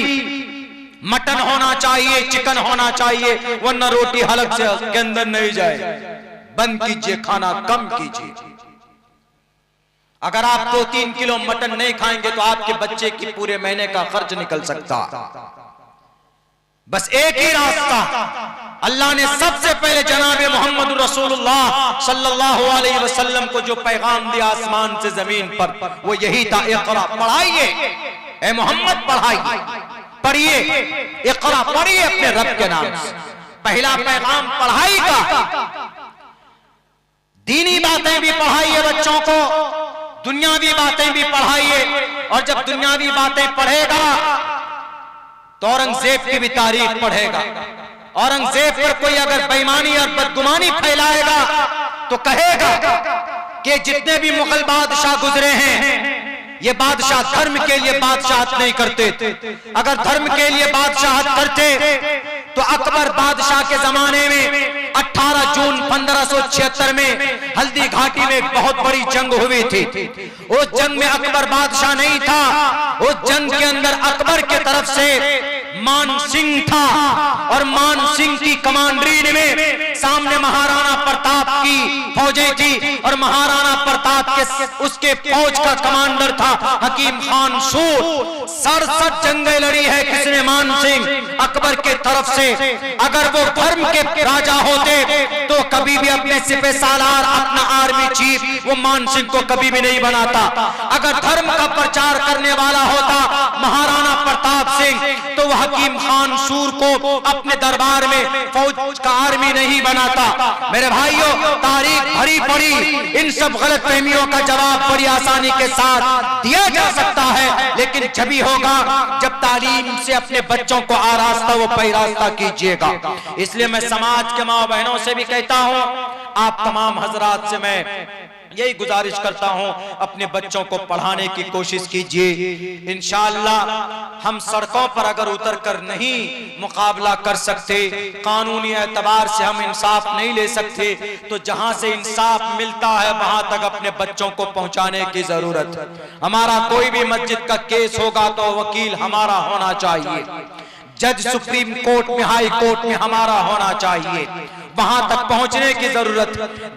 मटन होना चाहिए, चिकन होना चाहिए, वरना रोटी हलक से के अंदर नहीं जाए। बंद कीजिए, खाना कम कीजिए। अगर आप 2-3 किलो मटन नहीं खाएंगे तो आपके बच्चे की पूरे महीने का खर्च निकल सकता। बस एक ही रास्ता, अल्लाह ने सबसे पहले जनाबे मोहम्मद रसूलुल्लाह सल्लल्लाहु अलैहि वसल्लम को जो पैगाम दिया आसमान से जमीन पर, वो यही था, इक़रा, पढ़ाइए, ए मोहम्मद पढ़ाइए, पढ़िए, इक़रा, पढ़िए अपने रब के नाम से। पहला पैगाम पढ़ाई का। दीनी बातें भी पढ़ाइए बच्चों को, दुनियावी बातें भी पढ़ाइए। और जब दुनियावी बातें पढ़ेगा तो औरंगजेब की भी तारीख पढ़ेगा। औरंगजेब पर कोई अगर बेईमानी और बदगुमानी फैलाएगा तो कहेगा कि जितने भी मुगल बादशाह गुजरे हैं, ये बादशाह धर्म के लिए बादशाहत नहीं करते। अगर धर्म के लिए बादशाहत करते तो अकबर बादशाह के जमाने में 18 जून 1576 में हल्दी घाटी में एक बहुत बड़ी जंग हुई थी। उस जंग में अकबर बादशाह नहीं था, उस जंग के अंदर अकबर के तरफ से मान सिंह था और मान सिंह की कमांडरी में सामने महाराणा प्रताप की फौजें थी और महाराणा प्रताप के उसके फौज का कमांडर था हकीम खान सूर। 67 जंगें लड़ी है किसने? मान सिंह अकबर के तरफ से। अगर वो धर्म के राजा होते तो कभी भी अपने सिपह सालार, अपना आर्मी चीफ वो मान सिंह को कभी भी नहीं बनाता। अगर धर्म का प्रचार करने वाला होता महाराणा प्रताप सिंह तो वह हकीम खान सूर को अपने दरबार में फौज का आर्मी नहीं बनाता। मेरे भाइयों, तारीख भरी पड़ी इन सब गलत फहमियों का जवाब बड़ी आसानी के साथ दिया जा सकता है, लेकिन जभी होगा जब तालीम से अपने बच्चों को आरास्ता व पैरास्ता कीजिएगा। इसलिए मैं समाज के माँ बहनों से भी कहता हूं, आप तमाम हजरात से मैं यही गुजारिश करता हूं, अपने बच्चों को पढ़ाने की कोशिश कीजिए। इंशाअल्लाह हम सड़कों पर अगर उतर कर नहीं मुकाबला कर सकते, कानूनी एतबार से हम इंसाफ नहीं ले सकते, तो जहां से इंसाफ मिलता है वहां तक अपने बच्चों को पहुंचाने की जरूरत है। हमारा कोई भी मस्जिद का केस होगा तो वकील हमारा होना चाहिए, जज सुप्रीम कोर्ट में, हाई कोर्ट में हमारा होना चाहिए, वहां तक पहुंचने की जरूरत।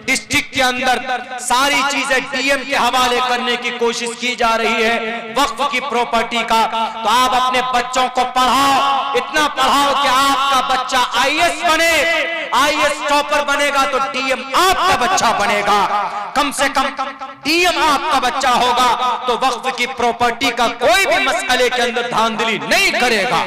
डिस्ट्रिक्ट के अंदर सारी चीजें डीएम के हवाले करने की कोशिश की जा रही है वक्फ की प्रॉपर्टी का, तो आप अपने बच्चों को पढ़ाओ, इतना पढ़ाओ कि आपका बच्चा आईएएस बने। आईएएस टॉपर बनेगा तो डीएम आपका बच्चा बनेगा, कम से कम डीएम आपका बच्चा होगा तो वक्फ की प्रॉपर्टी का कोई भी मसले के अंदर धांधली नहीं करेगा।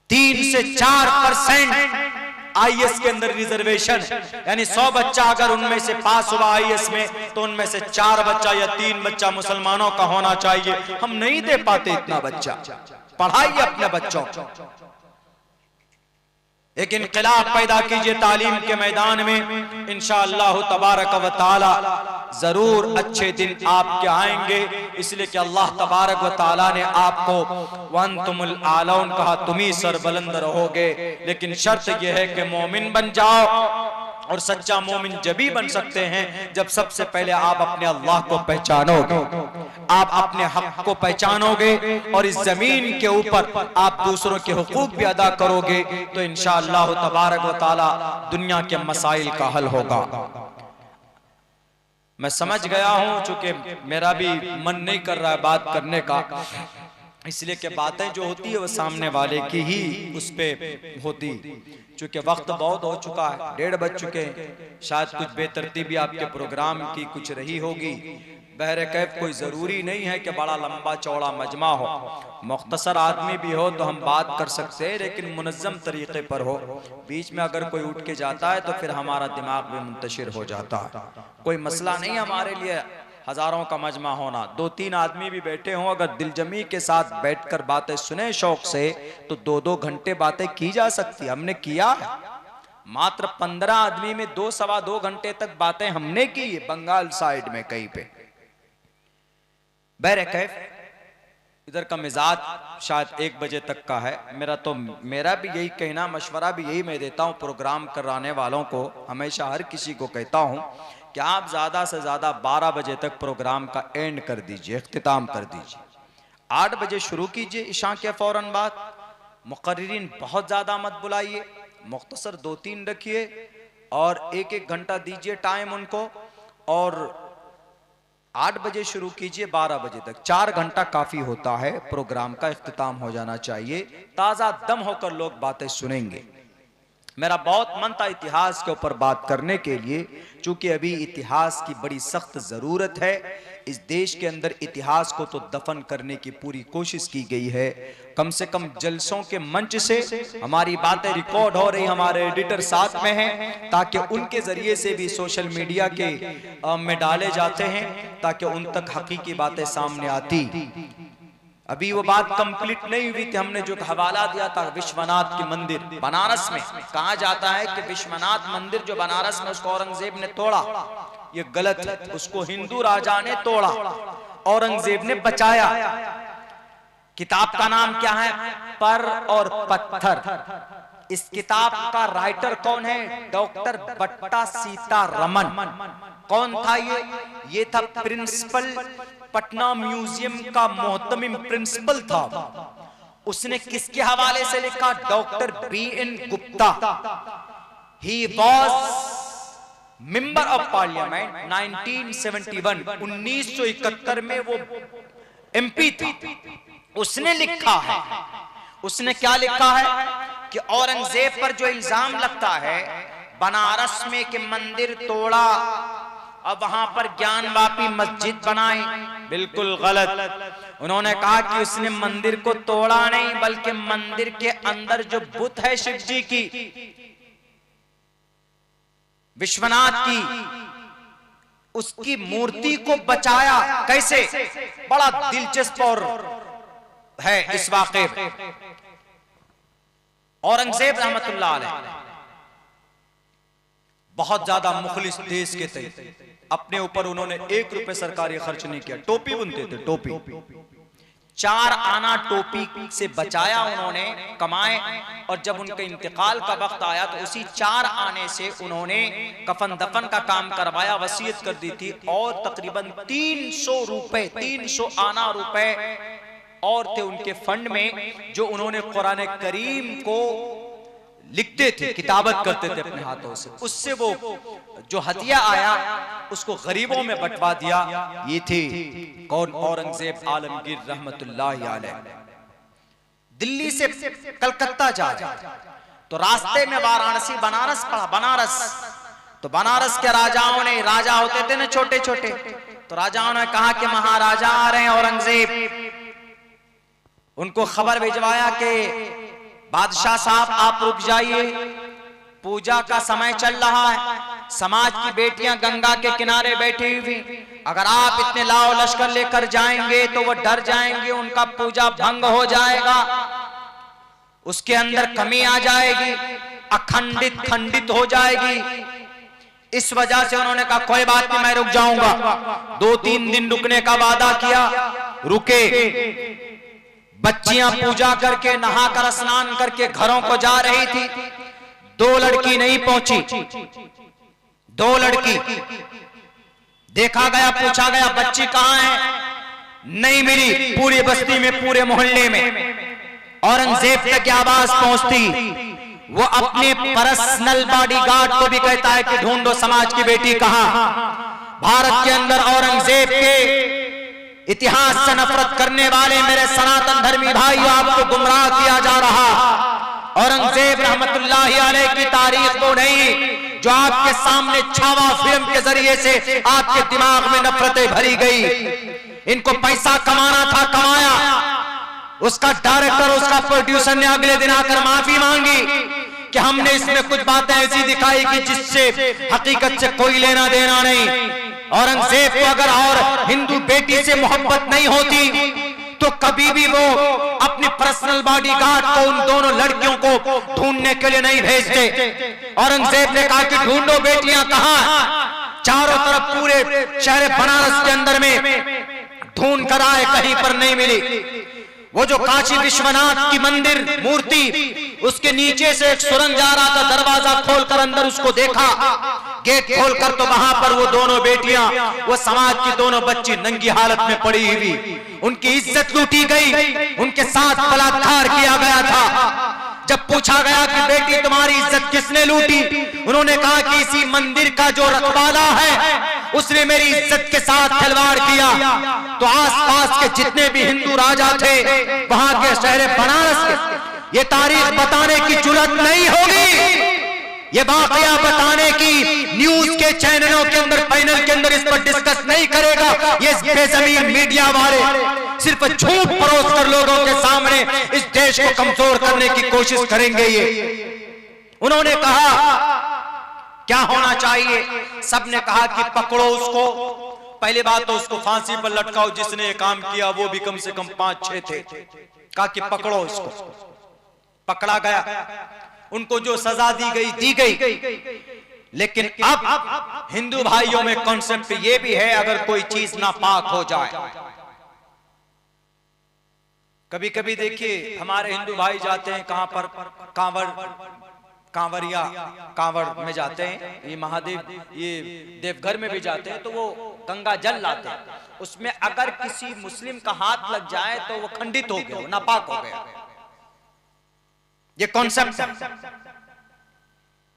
3 से 4% आईएएस के अंदर रिजर्वेशन, यानी 100 बच्चा अगर उनमें से पास हुआ आईएएस में तो उनमें से 4 बच्चा या 3 बच्चा मुसलमानों का होना चाहिए। हम नहीं दे पाते इतना बच्चा। पढ़ाइए अपने बच्चों, एक इनकलाब पैदा कीजिए तालीम के मैदान में। इंशाअल्लाह तबारक व तआला जरूर अच्छे दिन आपके आएंगे, इसलिए कि अल्लाह तबारक व तआला ने आपको वअंतुमुल आलौन कहा, तुम ही सरबुलंद रहोगे। लेकिन शर्त यह है कि मोमिन बन जाओ, और सच्चा मोमिन जभी बन सकते हैं जब सबसे पहले आप अपने अल्लाह को पहचानोगे, आप अपने हक को पहचानोगे और इस जमीन के ऊपर आप दूसरों के हुकूक भी अदा करोगे, तो इंशाअल्लाह तबारक व तआला दुनिया के मसाइल का हल होगा। मैं समझ गया हूं, चूंकि मेरा भी मन नहीं कर रहा है बात करने का, इसलिए कि बातें जो होती है वो सामने वाले की ही उस पे होती। चूंकि वक्त बहुत हो चुका है, 1:30 बज चुके हैं, शायद कुछ बेतरतीबी आपके प्रोग्राम की कुछ रही होगी। बहरे कैफ कोई जरूरी नहीं है कि बड़ा लंबा चौड़ा मजमा हो, मुख्तसर आदमी भी हो तो हम बात कर सकते हैं, लेकिन मुनज़्ज़म तरीके पर हो। बीच में अगर कोई उठ के जाता है तो फिर हमारा दिमाग भी मुंतशिर हो जाता है। कोई मसला नहीं हमारे लिए हजारों का मजमा होना, 2-3 आदमी भी बैठे हों, अगर दिलजमी के साथ बैठकर बातें सुने शौक से तो 2-2 घंटे बातें की जा सकती। हमने किया है, मात्र 15 आदमी में 2-2.25 घंटे तक बातें हमने की है, बंगाल साइड में कहीं पे। बहरे कैफ इधर का मिजाज शायद 1 बजे तक का है। मेरा भी यही कहना, मशवरा भी यही मैं देता हूँ प्रोग्राम कराने वालों को, हमेशा हर किसी को कहता हूँ कि आप ज़्यादा से ज़्यादा 12 बजे तक प्रोग्राम का एंड कर दीजिए, इख्तिताम कर दीजिए। 8 बजे शुरू कीजिए इशा के फौरन बाद। मुकर्रिरीन बहुत ज़्यादा मत बुलाइए, मुख्तसर 2-3 रखिए और 1-1 घंटा दीजिए टाइम उनको, और 8 बजे शुरू कीजिए 12 बजे तक, 4 घंटा काफ़ी होता है, प्रोग्राम का इख्तिताम हो जाना चाहिए। ताज़ा दम होकर लोग बातें सुनेंगे। मेरा बहुत मन था इतिहास के ऊपर बात करने के लिए, चूंकि अभी इतिहास की बड़ी सख्त ज़रूरत है। इस देश के अंदर इतिहास को तो दफन करने की पूरी कोशिश की गई है। कम से कम जलसों के मंच से हमारी बातें रिकॉर्ड हो रही, हमारे एडिटर साथ में हैं, ताकि उनके ज़रिए से भी सोशल मीडिया के में डाले जाते हैं, ताकि उन तक हकीकी बातें सामने आती। अभी वो बात कंप्लीट नहीं हुई थी, हमने जो हवाला दिया था विश्वनाथ के मंदिर बनारस में। कहा जाता है कि विश्वनाथ मंदिर जो बनारस में, उसको औरंगजेब ने तोड़ा, ये गलत है। उसको हिंदू राजा ने तोड़ा, औरंगजेब ने बचाया। किताब का नाम क्या है? पर और पत्थर। इस किताब का राइटर कौन है? डॉक्टर बट्टा सीतारमन। कौन था ये था प्रिंसिपल, पटना म्यूजियम का मोहतमिम प्रिंसिपल था। उसने किसके हवाले से लिखा? Doctor BN Gupta. He was member of parliament 1971, 1971 में वो MP था। उसने लिखा है, उसने क्या लिखा है कि औरंगजेब पर जो इल्जाम लगता है बनारस में कि मंदिर तोड़ा अब वहां पर ज्ञानवापी मस्जिद बनाई, बिल्कुल गलत। उन्होंने कहा कि उसने मंदिर को तोड़ा नहीं, बल्कि मंदिर के अंदर जो बुत है शिव जी की, विश्वनाथ की, उसकी मूर्ति को बचाया। कैसे? बड़ा दिलचस्प और है इस वाक़े में। औरंगजेब रहमतुल्लाह अलैह बहुत ज्यादा मुखलिस देश के थे। अपने ऊपर उन्होंने 1 रुपए सरकारी खर्च नहीं किया। टोपी बुनते थे, टोपी 4 आना टोपी से बचाया उन्होंने, कमाए। और जब उनके इंतकाल का वक्त आया तो उसी 4 आने से उन्होंने कफन दफन का काम करवाया, वसीयत कर दी थी। और तकरीबन 300 रुपए, 300 आना रुपए और थे उनके फंड में, जो उन्होंने कुरान करीम को लिखते थे, किताबत करते थे अपने हाथों से। उससे वो जो हदिया आया उसको गरीबों में बंटवा दिया। ये थे कौन? औरंगजेब आलमगीर रहमतुल्लाह अलैह। दिल्ली से कलकत्ता जा रहे तो रास्ते में वाराणसी बनारस पड़ा। बनारस तो बनारस के राजाओं ने, राजा होते थे ना छोटे छोटे, तो राजाओं ने कहा कि महाराजा आ रहे हैं औरंगजेब। उनको खबर भिजवाया कि बादशाह साहब आप रुक जाइए, पूजा का समय चल रहा है, समाज की बेटियां गंगा के किनारे बैठी हुई, अगर आप इतने लाओ लश्कर लेकर जाएंगे तो वो डर जाएंगे, उनका पूजा भंग हो जाएगा, उसके अंदर कमी आ जाएगी, अखंडित खंडित हो जाएगी। इस वजह से उन्होंने कहा कोई बात नहीं, मैं रुक जाऊंगा। 2-3 दिन रुकने का वादा किया, रुके। बच्चियां पूजा करके नहाकर स्नान करके घरों को जा रही थी। 2 लड़की नहीं पहुंची, 2 लड़की देखा गया, पूछा गया बच्ची कहां है, नहीं मिली। पूरी बस्ती में, पूरे मोहल्ले में औरंगजेब तक आवाज पहुंचती। वो अपने पर्सनल बॉडीगार्ड को भी कहता है कि ढूंढो समाज की बेटी कहां। भारत के अंदर औरंगजेब के इतिहास से नफरत करने वाले मेरे सनातन धर्मी भाइयों, आपको गुमराह किया जा रहा। औरंगजेब रहमतुल्लाह अलैह की तारीख वो नहीं जो आपके सामने छावा फिल्म के जरिए से आपके दिमाग में नफरतें भरी गई। इनको पैसा कमाना था, कमाया। उसका डायरेक्टर, उसका प्रोड्यूसर ने अगले दिन आकर माफी मांगी कि हमने इसमें कुछ बातें ऐसी दिखाई कि जिससे हकीकत से कोई लेना देना नहीं। औरंगजेब को अगर और हिंदू बेटी से मोहब्बत नहीं होती तो कभी भी वो अपनी पर्सनल बॉडीगार्ड को उन दोनों लड़कियों को ढूंढने के लिए नहीं भेजते। औरंगजेब ने कहा कि ढूंढो बेटियां कहां। चारों तरफ पूरे शहर बनारस के अंदर में ढूंढ कर आए, कहीं पर नहीं मिली। वो जो काशी विश्वनाथ की मंदिर मूर्ति, उसके नीचे से एक सुरंग जा रहा था, दरवाजा खोलकर अंदर उसको देखा, गेट खोलकर तो वहां पर वो दोनों बेटियां, वो समाज की दोनों बच्ची नंगी हालत में पड़ी हुई, उनकी इज्जत लूटी गई, उनके साथ बलात्कार किया गया था। जब पूछा गया कि बेटी तुम्हारी इज्जत किसने लूटी, उन्होंने कहा कि इसी मंदिर का जो रखवाला है उसने मेरी इज्जत के साथ खिलवाड़ किया। तो आसपास के जितने भी हिंदू राजा थे वहां के शहर बनारस के, ये तारीख बताने की जुर्रत नहीं होगी, ये वाकया बताने की न्यूज के चैनलों के अंदर, पैनल के अंदर इस पर डिस्कस नहीं करेगा। ये बेजमीन मीडिया वाले सिर्फ झूठ परोस कर लोगों के सामने इस देश को कमजोर करने की कोशिश करेंगे। ये उन्होंने कहा क्या होना चाहिए, सबने कहा कि पकड़ो उसको। पहली बात तो उसको फांसी पर लटकाओ, जिसने ये काम किया वो भी कम से कम 5-6 थे। कहा कि पकड़ो उसको, पकड़ा गया, उनको जो सजा दी गई। लेकिन अब हिंदू भाइयों में कॉन्सेप्ट ये भी है, अगर कोई चीज नापाक हो जाए, कभी कभी देखिए हमारे हिंदू भाई जाते हैं कहां पर, कांवड़ में जाते हैं, ये महादेव, ये देवघर में भी जाते हैं, तो वो गंगा जल लाते हैं। उसमें अगर किसी मुस्लिम का हाथ लग जाए तो वो खंडित हो गया, नापाक हो गया। ये कॉन्सेप्ट है।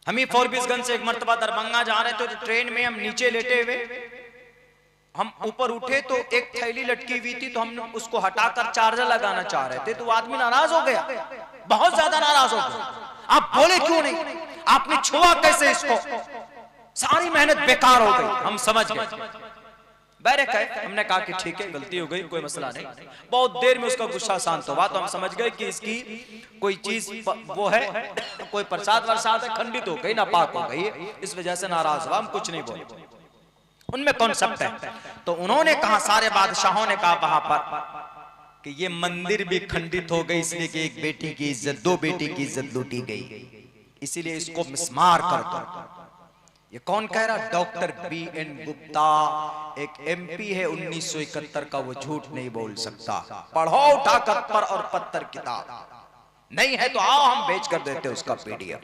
हम ही फोरबिसगंज से एक मर्तबा दरभंगा जा रहे थे, तो ट्रेन में हम नीचे लेटे हुए, हम ऊपर उठे तो एक थैली लटकी हुई थी, तो हम उसको हटाकर चार्जर लगाना चाह रहे थे, तो वो आदमी नाराज हो गया, बहुत ज्यादा नाराज हो गया। आप बोले क्यों नहीं, आपने छुआ कैसे इसको, सारी मेहनत बेकार हो गई। हम समझ गए, बैरक है, हमने कहा कि ठीक है गलती हो गई, कोई मसला नहीं। बहुत देर में उसका गुस्सा शांत हुआ, तो हम समझ गए कि इसकी कोई चीज वो है, कोई प्रसाद वरसाद है, खंडित हो गई, नापाक हो गई, इस वजह से नाराज हुआ। हम कुछ नहीं बोले, उनमें कॉन्सेप्ट है। तो उन्होंने कहा, सारे बादशाहों ने कहा वहां पर कि ये मंदिर भी खंडित हो गई, इसलिए कि एक बेटी की इज्जत, दो बेटी की इज्जत लूटी गई, इसीलिए इसको मिस्मार कर दो। ये कौन कह रहा? डॉक्टर BN गुप्ता, एक MP है 1971 का, वो झूठ नहीं बोल सकता। पढ़ो उठाकर पर और पत्थर किताब, नहीं है तो आओ हम बेच कर देते उसका PDF।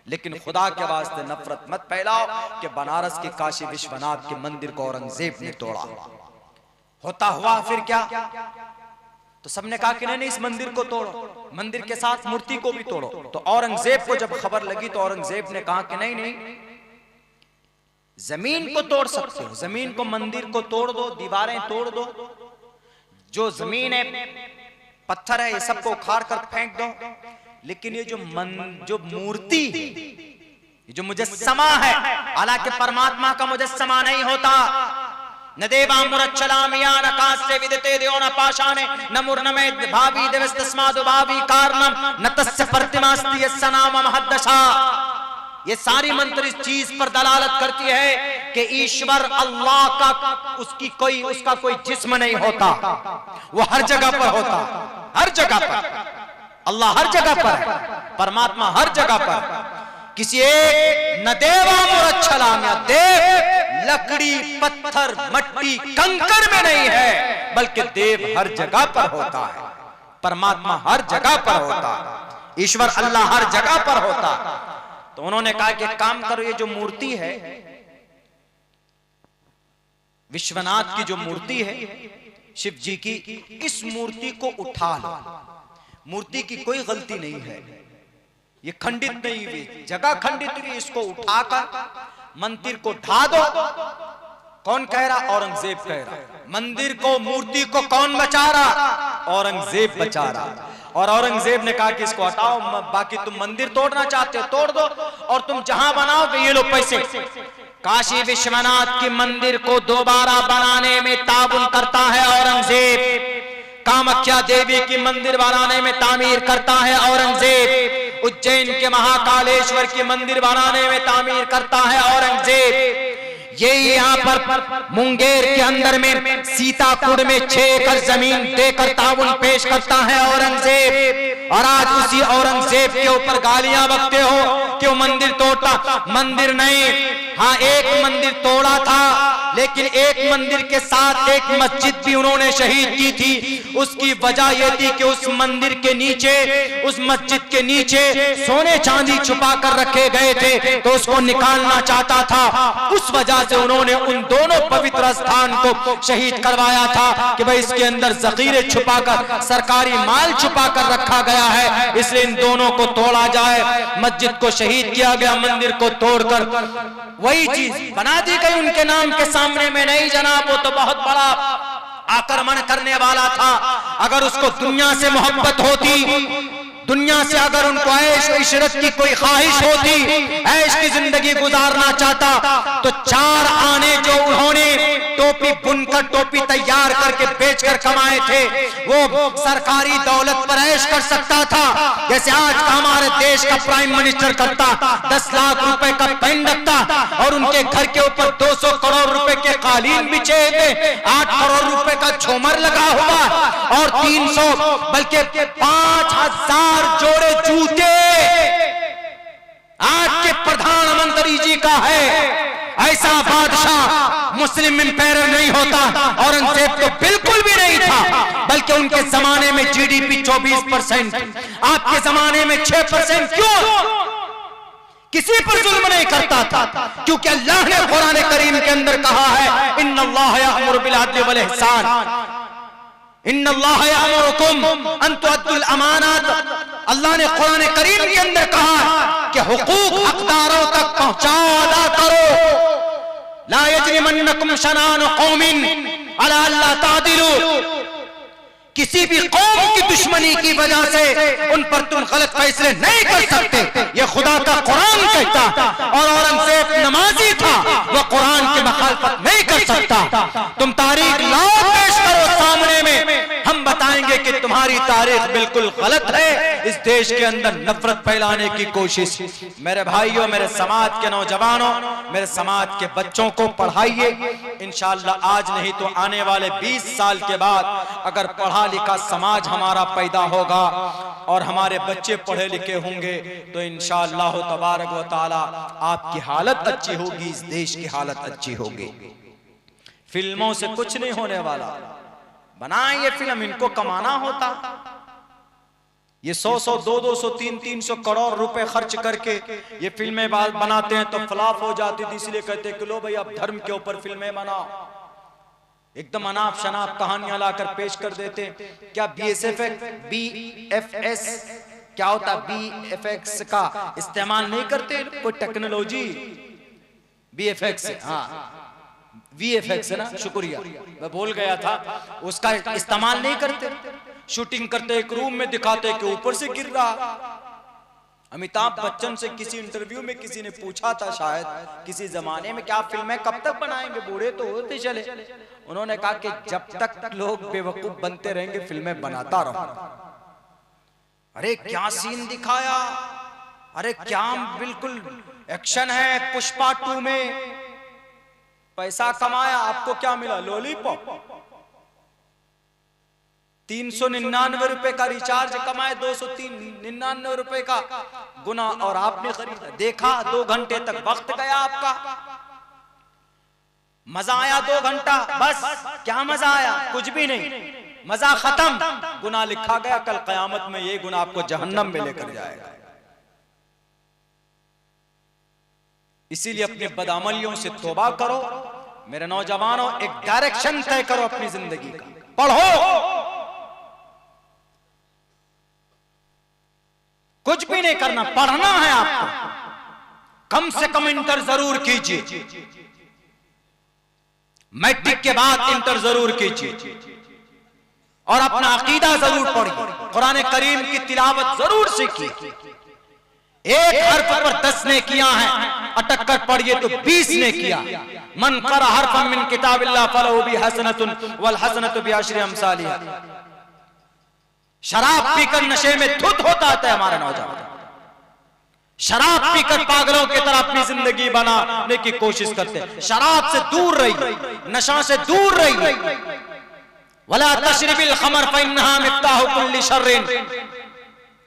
लेकिन खुदा के वास्ते नफरत मत फैलाओ कि बनारस के काशी विश्वनाथ के मंदिर को औरंगजेब ने तोड़ा। होता हुआ फिर क्या? तो सबने कहा कि नहीं, इस मंदिर को तोड़ो, मंदिर के साथ मूर्ति को भी तोड़ो। तो औरंगजेब को जब खबर लगी तो औरंगजेब ने कहा कि नहीं, जमीन को तोड़ सकते हो, जमीन को, मंदिर को तोड़ दो, दीवारें तोड़ दो, जो जमीन है, पत्थर है, ये सबको उखाड़ कर फेंक दो, लेकिन ये जो मूर्ति, ये जो मुजस्समा है, हालांकि परमात्मा का मुजस्समा नहीं होता। न देवामुरच्छलामिया न कास्य विदते देव न पाषाणे न मूर्णमे भावी देवस्तस्मादु भावी कारणम न तस्य प्रतिमास्ति यस्य नाम महद्दशा। ये सारी मंत्र इस चीज पर दलालत करती है कि ईश्वर अल्लाह का, उसका कोई जिस्म नहीं होता, वो हर जगह पर होता, हर जगह पर अल्लाह हर जगह पर है, परमात्मा हर जगह पर। किसी एक न देवामुरच्छलामिया, देव लकड़ी, पत्थर, मट्टी, कंकड़ में नहीं है, बल्कि देव हर जगह पर होता है, परमात्मा हर जगह पर होता है, ईश्वर अल्लाह हर जगह पर होता है। तो उन्होंने कहा कि काम करो, ये जो मूर्ति है, विश्वनाथ की जो मूर्ति है शिव जी की, इस मूर्ति को उठा लो। मूर्ति की कोई गलती नहीं है, ये खंडित नहीं हुई, जगह खंडित हुई, इसको उठाकर मंदिर को ढा दो। कौन कह रहा? औरंगजेब कह रहा। मंदिर को, मूर्ति को कौन बचा रहा? औरंगजेब बचा रहा। और औरंगजेब ने कहा कि इसको हटाओ, बाकी तुम मंदिर तोड़ना चाहते हो तोड़ दो, और तुम जहां बनाओगे ये लो पैसे। काशी विश्वनाथ के मंदिर को दोबारा बनाने में ताबुन करता है औरंगजेब, कामाख्या देवी की मंदिर बनाने में तामीर करता है औरंगजेब, उज्जैन के महाकालेश्वर की मंदिर बनाने में तामीर करता है औरंगजेब। ये यहाँ पर मुंगेर के अंदर में सीतापुर में 6 एकड़ जमीन देकर ताउन पेश करता है औरंगजेब। और आज उसी औरंगजेब के ऊपर गालियां बकते हो कि वो मंदिर तोड़ता। मंदिर नहीं, हाँ एक मंदिर तोड़ा था, लेकिन एक मंदिर के साथ एक मस्जिद भी उन्होंने शहीद की थी। उसकी वजह यह थी कि उस मंदिर के नीचे, उस मस्जिद के नीचे सोने चांदी छुपा कर रखे गए थे, तो उसको निकालना चाहता था। उस वजह से उन्होंने उन दोनों पवित्र स्थान को शहीद करवाया था कि भाई इसके अंदर जखीरे छुपाकर, सरकारी माल छुपाकर रखा गया है, इसलिए इन दोनों को तोड़ा जाए। मस्जिद को शहीद किया गया, मंदिर को तोड़कर वही चीज बना दी गई उनके नाम के सामने में। नहीं जनाब, वो तो बहुत बड़ा आक्रमण करने वाला था। अगर उसको दुनिया से मोहब्बत होती, दुनिया से अगर उनको ऐश व इशरत की कोई ख्वाहिश होती, ऐश की जिंदगी गुजारना चाहता, तो 4 आने जो उन्होंने टोपी बुनकर, टोपी तैयार करके बेचकर कमाए थे, वो सरकारी दौलत पर ऐश कर सकता था। जैसे आज का हमारे देश का प्राइम मिनिस्टर करता, 10 लाख रुपए का पेन रखता और उनके घर के ऊपर 200 करोड़ रुपए के कालीन बिछे थे, 8 करोड़ रुपए का झूमर लगा हुआ और 300 बल्कि 5000 जोड़े जूते आज के प्रधानमंत्री जी का है। ऐसा बादशाह मुस्लिम एम्पायर नहीं होता, औरंगजेब तो बिल्कुल भी नहीं था, बल्कि कि उनके जमाने में जीडीपी 24%, आपके जमाने में 6%। क्यों? किसी पर जुल्म नहीं करता था, क्योंकि अल्लाह ने कुरान करीम के अंदर कहा है इन्नल्लाह यअमुरु बिल अदल वल इहसान, इन्नल्लाह यअमुरुकुम अन तुअद्दुल अमानात। अल्लाह ने कुरान करीम के अंदर कहा कि हुकूक हकदारों तक पहुंचा अदा करो। ला यजरिमन्नकुम शनानु कौमिन अला अल्ला तादिलू, किसी भी कौम की दुश्मनी की वजह से उन पर तुम गलत फैसले नहीं कर सकते, ये खुदा का कुरान कहता। और औरंगजेब नमाजी था, वह कुरान की मुखालफत नहीं कर सकता। तुम तारीख लाओ पेश करो सामने में, हम बताएंगे कि तुम्हारी तारीख बिल्कुल गलत है। इस देश के अंदर नफरत फैलाने की कोशिश। मेरे भाइयों, मेरे समाज के नौजवानों, मेरे समाज के बच्चों को पढ़ाइए। इंशाअल्लाह आज नहीं तो आने वाले 20 साल के बाद अगर पढ़ा लिखा समाज हमारा पैदा होगा और हमारे बच्चे पढ़े लिखे होंगे तो इंशाअल्लाह तबारक व तआला आपकी हालत अच्छी होगी, इस देश की हालत अच्छी होगी। फिल्मों से कुछ नहीं होने वाला। बनाएं ये फिल्म, इनको कमाना होता। ये 100-100, 200-200, 300-300 करोड़ रुपए खर्च करके ये फिल्में बनाते हैं तो फ्लॉप हो जाती थी। इसलिए कहते हैं कि लो भाई अब धर्म के ऊपर फिल्में बनाओ। एकदम अनाप शनाप कहानियां लाकर पेश कर देते। क्या BFS क्या होता? BFX का इस्तेमाल नहीं करते कोई टेक्नोलॉजी? BFX, हाँ VFX है ना, शुक्रिया मैं भूल गया था। उसका इस्तेमाल नहीं करते। शूटिंग करते एक रूम में दिखाते कि ऊपर से गिर रहा। अमिताभ बच्चन से किसी इंटरव्यू में किसी ने पूछा था शायद किसी जमाने में, क्या फिल्में कब तक बनाएंगे, बूढ़े तो होते चले। उन्होंने कहा कि जब तक लोग बेवकूफ बनते रहेंगे फिल्में बनाता रहूं। अरे क्या सीन दिखाया, अरे क्या बिल्कुल एक्शन है। पुष्पा 2 में पैसा कमाया, आपको क्या मिला? लॉलीपॉप। 399 रुपए का रिचार्ज कमाए, 299 रुपए का गुना, और आपने खरीदा, देखा, 2 घंटे तक वक्त गया आपका। मजा आया 2 घंटा, बस क्या मजा आया? कुछ भी नहीं, मजा खत्म। गुना लिखा गया, कल कयामत में ये गुना आपको जहन्नम में लेकर जाएगा। इसीलिए अपने बदअमलियों से तौबा करो। मेरे नौजवानों, एक डायरेक्शन तय करो अपनी जिंदगी का। पढ़ो, कुछ भी नहीं करना, पढ़ना है आपको। कम से कम इंटर जरूर कीजिए, मैट्रिक के बाद इंटर जरूर कीजिए, और अपना अकीदा जरूर पढ़िए। कुरान करीम की तिलावत जरूर सीखिए। एक हर्फ पर 10 ने किया है, अटक कर पढ़िए तो 20 ने किया। मन क़रा हर्फन मिन किताबिल्लाह फलहु बि हसनतुन वल हसनतु बि अशरि अमसालिहा। शराब पीकर नशे में धुत होता है हमारा नौजवान। शराब पीकर पागलों की तरह अपनी जिंदगी बनाने की कोशिश करते हैं। शराब से दूर रहिए, नशा से दूर रहिए। वला तशरबिल खमर फइन्नहा मिफ्ताहु कुल्लि शर्रिन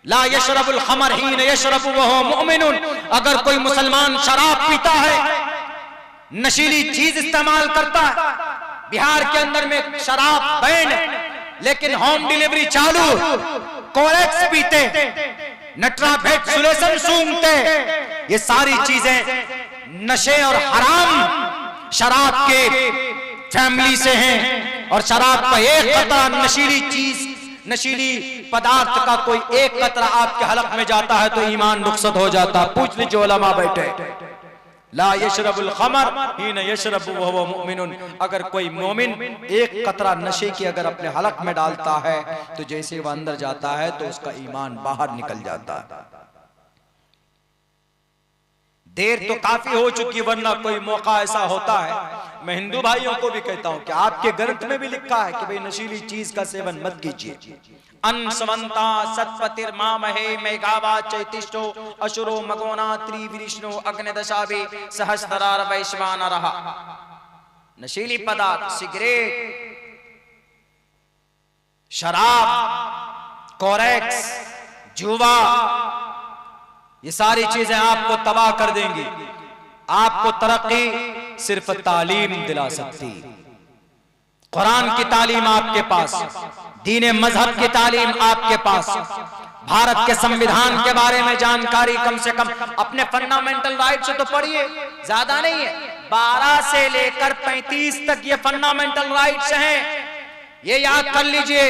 ला यशरबुल खमर हीन यशरबु वहुव मुमिनुन। अगर कोई मुसलमान शराब पीता है, नशीली चीज इस्तेमाल करता है, बिहार के अंदर में शराब बैन है लेकिन होम डिलीवरी चालू, कोरेक्स पीते, नट्राभेट सुलेसन सूंघते, ये सारी चीजें नशे और हराम शराब के फैमिली से हैं। और शराब का एक कतरा नशीली चीज, नशीली पदार्थ का कोई एक कतरा आपके हलक में जाता है तो ईमान रुखसत हो जाता। पूछ लीजिए उलमा बैठे। ला यशरबुल खमर हीन यशरबु वहुव मुमिनुन। अगर कोई मोमिन एक कतरा नशे की अगर अपने हलक में डालता है तो जैसे वह अंदर जाता है तो उसका ईमान बाहर निकल जाता है। देर तो काफी हो चुकी, वरना कोई मौका ऐसा होता है। मैं हिंदू भाइयों को भी कहता हूं कि आपके ग्रंथ में भी लिखा है कि भाई नशीली चीज का सेवन मत कीजिए। अनसमंता सत्पतिर मामहे मेघावा चैतिष्ठो असुरो मगोना त्रिविष्णु अग्निदशाभि सहस्त्रार वैश्वानरः। नशीली पदार्थ, सिगरेट, शराब, कोरेक्स, जुआ, ये सारी चीजें आपको तबाह कर देंगी। आपको तरक्की सिर्फ तालीम दिला सकती। कुरान की तालीम आपके पास, दीन मजहब की तालीम आपके पास, भारत के संविधान के बारे में जानकारी कम से कम अपने फंडामेंटल राइट्स तो पढ़िए, ज्यादा नहीं है, 12 से लेकर 35 तक ये फंडामेंटल राइट्स हैं, ये याद कर लीजिए।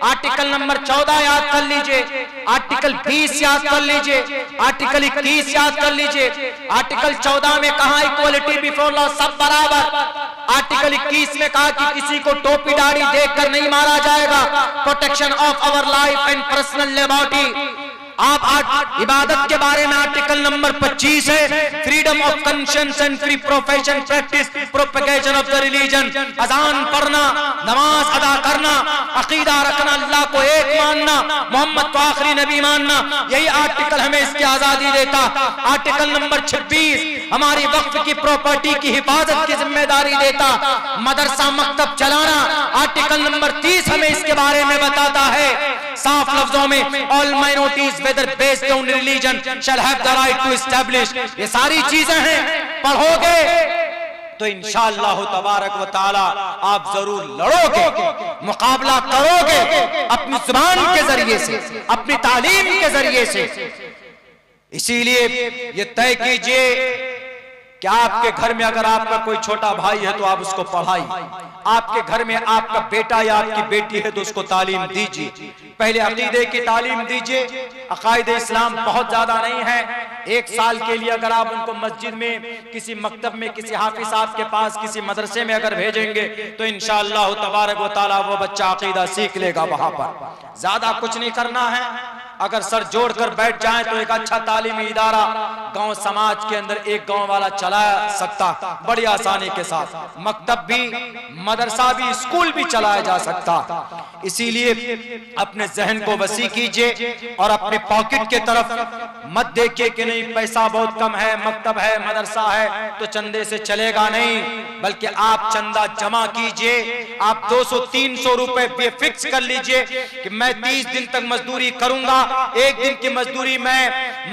आर्टिकल नंबर 14 याद कर लीजिए, आर्टिकल 20 याद कर लीजिए, आर्टिकल 21 याद कर लीजिए। आर्टिकल 14 में कहा इक्वलिटी बिफोर लॉ, सब बराबर। आर्टिकल 21 में कहा कि किसी को टोपी दाढ़ी देखकर नहीं मारा जाएगा, protection of our life and personal liberty. आप इबादत के बारे में आर्टिकल नंबर 25 है, freedom of conscience and free profession practice propagation of the religion. अजान पढ़ना, नमाज अदा करना, अकीदा रखना, अल्लाह को एक मानना, मोहम्मद को आखिरी नबी मानना, यही आर्टिकल हमें इसकी आजादी देता। आर्टिकल नंबर 26 हमारी वक्फ की प्रॉपर्टी की हिफाजत की जिम्मेदारी देता। मदरसा मकतब चलाना, आर्टिकल नंबर 30 हमें इसके बारे में बताता है साफ लफ्जों में, all minorities whether based on religion shall have the right to establish. ये सारी चीजें हैं, पढ़ोगे तो इंशाअल्लाह तबारक व तआला आप जरूर लड़ोगे, मुकाबला करोगे अपनी जुबान के जरिए से, अपनी तालीम के जरिए से। इसीलिए ये तय कीजिए कि आपके घर में अगर आपका कोई छोटा भाई है तो आप उसको पढ़ाइए, आपके घर में आपका बेटा या आपकी बेटी है तो उसको तालीम दीजिए। पहले अकीदे की तालीम दीजिए, अकायद इस्लाम बहुत ज्यादा नहीं है, 1 साल के लिए अगर आप उनको मस्जिद में, किसी मकतब में, किसी हाफिज साहब के पास, किसी मदरसे में अगर भेजेंगे तो इंशाअल्लाह तबारक व तआला वो बच्चा अकीदा सीख लेगा वहां पर। ज्यादा कुछ नहीं करना है, अगर सर जोड़कर बैठ जाएं तो एक अच्छा तालीमी इदारा गांव समाज के अंदर एक गांव वाला चला सकता बड़ी आसानी के साथ, मकतब भी, मदरसा भी, स्कूल भी चलाया जा सकता। इसीलिए अपने जहन को वसी कीजिए और अपने पॉकेट के तरफ मत देखिए कि नहीं पैसा बहुत कम है, मकतब है, मदरसा है तो चंदे से चलेगा नहीं, बल्कि आप चंदा जमा कीजिए। आप 200-300 रुपए फिक्स कर लीजिए कि मैं 30 दिन तक मजदूरी करूंगा, 1 दिन की मजदूरी मैं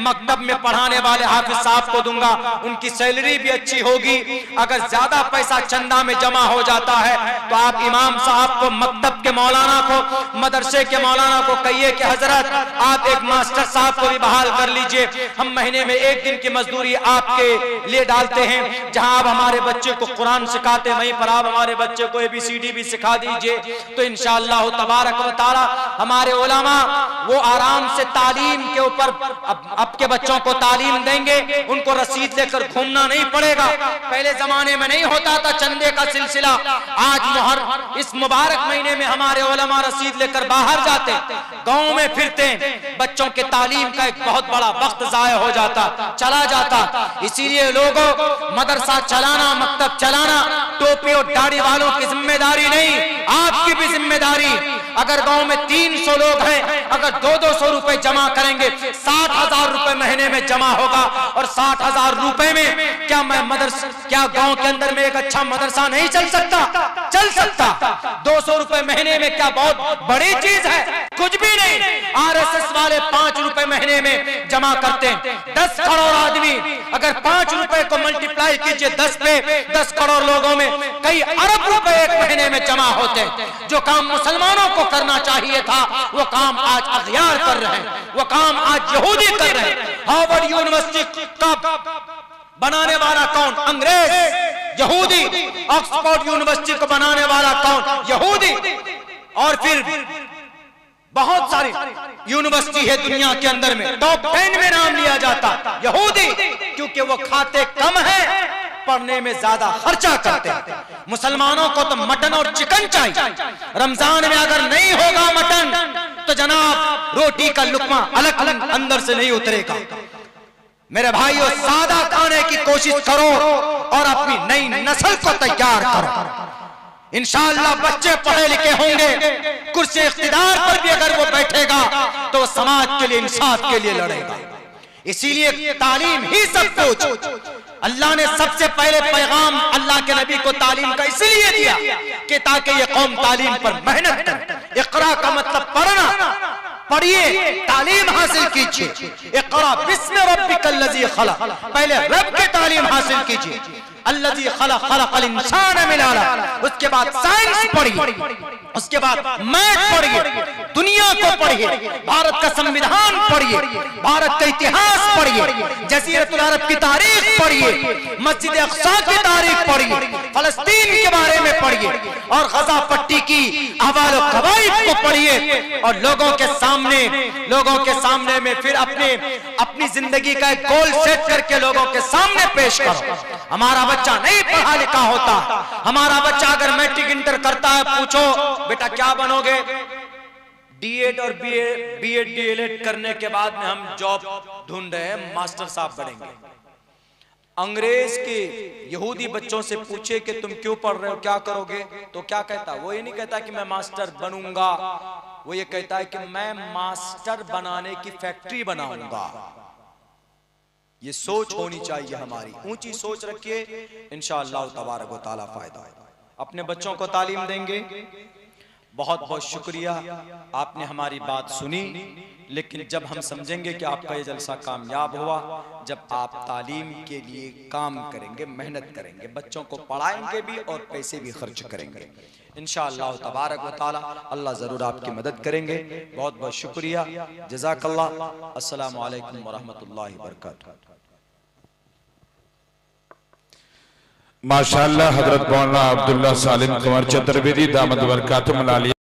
मकतब में पढ़ाने वाले हाफिज साहब को दूंगा, उनकी सैलरी भी अच्छी होगी। अगर ज्यादा पैसा चंदा में जमा हो जाता है तो आप इमाम साहब को, मकतब के मौलाना को, मदरसे के मौलाना को कहिए कि हजरत आप एक मास्टर साहब को भी बहाल कर लीजिए, हम महीने में 1 दिन की मजदूरी आपके लिए डालते हैं। जहां आप हमारे बच्चे को कुरान सिखाते वहीं पर आप हमारे बच्चे को ABCD भी सिखा दीजिए, तो इंशाअल्लाह तबारक व तआला हमारे उलमा वो आराम से तालीम के ऊपर आपके बच्चों को तालीम देंगे, उनको रसीद लेकर घूमना नहीं पड़ेगा। पहले जमाने में नहीं होता था चंदे का सिलसिला, आज इस मुबारक महीने में हमारे उलमा रसीद लेकर बाहर जाते, गांव में फिरते, बच्चों के तालीम का एक बहुत बड़ा वक्त जाया हो जाता, चला जाता। इसीलिए लोगों, मदरसा चलाना, मकतब चलाना टोपी और दाढ़ी वालों की जिम्मेदारी नहीं, आपकी भी जिम्मेदारी। अगर गांव में 300 लोग हैं, अगर 200-200 रुपए जमा करेंगे, 60,000 रुपए महीने में जमा होगा। और 60,000 रुपए में क्या गांव के अंदर में एक अच्छा मदरसा नहीं चल सकता? चल सकता। 200 रुपए महीने में क्या बहुत बड़ी चीज है? कुछ भी नहीं। RSS वाले 5 रुपए महीने में जमा करते हैं। 10 करोड़ आदमी, अगर 5 रुपए को मल्टीप्लाई कीजिए 10 पे, 10 करोड़ लोगों में कई अरब रुपए एक महीने में जमा होते हैं। जो काम मुसलमानों को करना चाहिए था वो काम आज अगयार कर रहे हैं, वो काम आज यहूदी कर रहे हैं। हार्वर्ड यूनिवर्सिटी का बनाने वाला कौन? अंग्रेज, यहूदी। ऑक्सफोर्ड यूनिवर्सिटी को बनाने वाला कौन? यहूदी। और फिर बहुत सारी यूनिवर्सिटी है दुनिया के अंदर में, टॉप 10 में नाम लिया जाता, यहूदी। क्योंकि वो खाते कम है, पढ़ने में ज्यादा खर्चा करते हैं। मुसलमानों को तो मटन और चिकन चाहिए। रमजान में अगर नहीं होगा मटन तो जनाब रोटी का लुकमा अलग अलग अंदर से नहीं उतरेगा। मेरे भाइयों, सादा खाने की कोशिश करो और अपनी नई नस्ल को तैयार करो। इंशाअल्लाह बच्चे पढ़े लिखे होंगे, कुर्सी इख्तिदार पर भी अगर वो बैठेगा तो समाज के लिए, इंसाफ के लिए लड़ेगा। इसीलिए तालीम ही सब कुछ। अल्लाह ने सबसे पहले पैगाम अल्लाह के नबी को तालीम का इसलिए दिया कि ताकि ये कौम तालीम पर मेहनत करे। इक़रा का मतलब पढ़ना, पढ़िए, तालीम हासिल कीजिए। इक़रा बिस्मि रब्बिकल लज़ी खलक़, पहले रब की तालीम हासिल कीजिए। अल्लज़ी खलक़ल इंसान मिन अलक़, उसके बाद साइंस पढ़िए, उसके बाद मैथ पढ़िए, दुनिया को पढ़िए, भारत का संविधान पढ़िए, भारत का इतिहास पढ़िए, जज़ीरतुल अरब की तारीख पढ़िए, मस्जिद अक़सा की तारीख पढ़िए, फलस्तीन के बारे में पढ़िए और गजा पट्टी की अहवाल व क़वाइद को पढ़िए और लोगों के सामने में फिर अपनी जिंदगी का एक गोल सेट करके लोगों के सामने पेश करो। हमारा बच्चा नहीं पढ़ा लिखा होता, हमारा बच्चा अगर मैट्रिक इंटर करता है, पूछो बेटा क्या बनोगे, डीएड और बीएड डीएलएड करने के बाद में हम जॉब ढूंढ रहे हैं, मास्टर साहब बनेंगे। अंग्रेज के यहूदी बच्चों से पूछे कि तुम क्यों पढ़ रहे हो, क्या करोगे, तो क्या कहता, वो ये नहीं कहता कि मैं मास्टर बनूंगा, वो ये कहता है कि मैं मास्टर बनाने की फैक्ट्री बनाऊंगा। ये सोच होनी चाहिए हमारी, ऊंची सोच रखिए, इंशाअल्लाह तबारक व तआला फायदा है। अपने बच्चों को तालीम देंगे। बहुत बहुत शुक्रिया, आपने हमारी बात सुनी, लेकिन जब हम समझेंगे कि आपका ये जलसा कामयाब हुआ, जब आप तालीम के लिए काम करेंगे, मेहनत करेंगे, बच्चों को पढ़ाएंगे भी और पैसे भी खर्च करेंगे, इंशाअल्लाह तबारक व तआला अल्लाह ज़रूर आपकी मदद करेंगे। बहुत बहुत शुक्रिया, जज़ाकल्लाह। अस्सलामु अलैकुम व रहमतुल्लाहि व बरकातुहू। माशाअल्लाह हजरत मौलाना अब्दुल्ला सालिम कुंवर चतुर्वेदी दामद बरकातुहुल आलिया।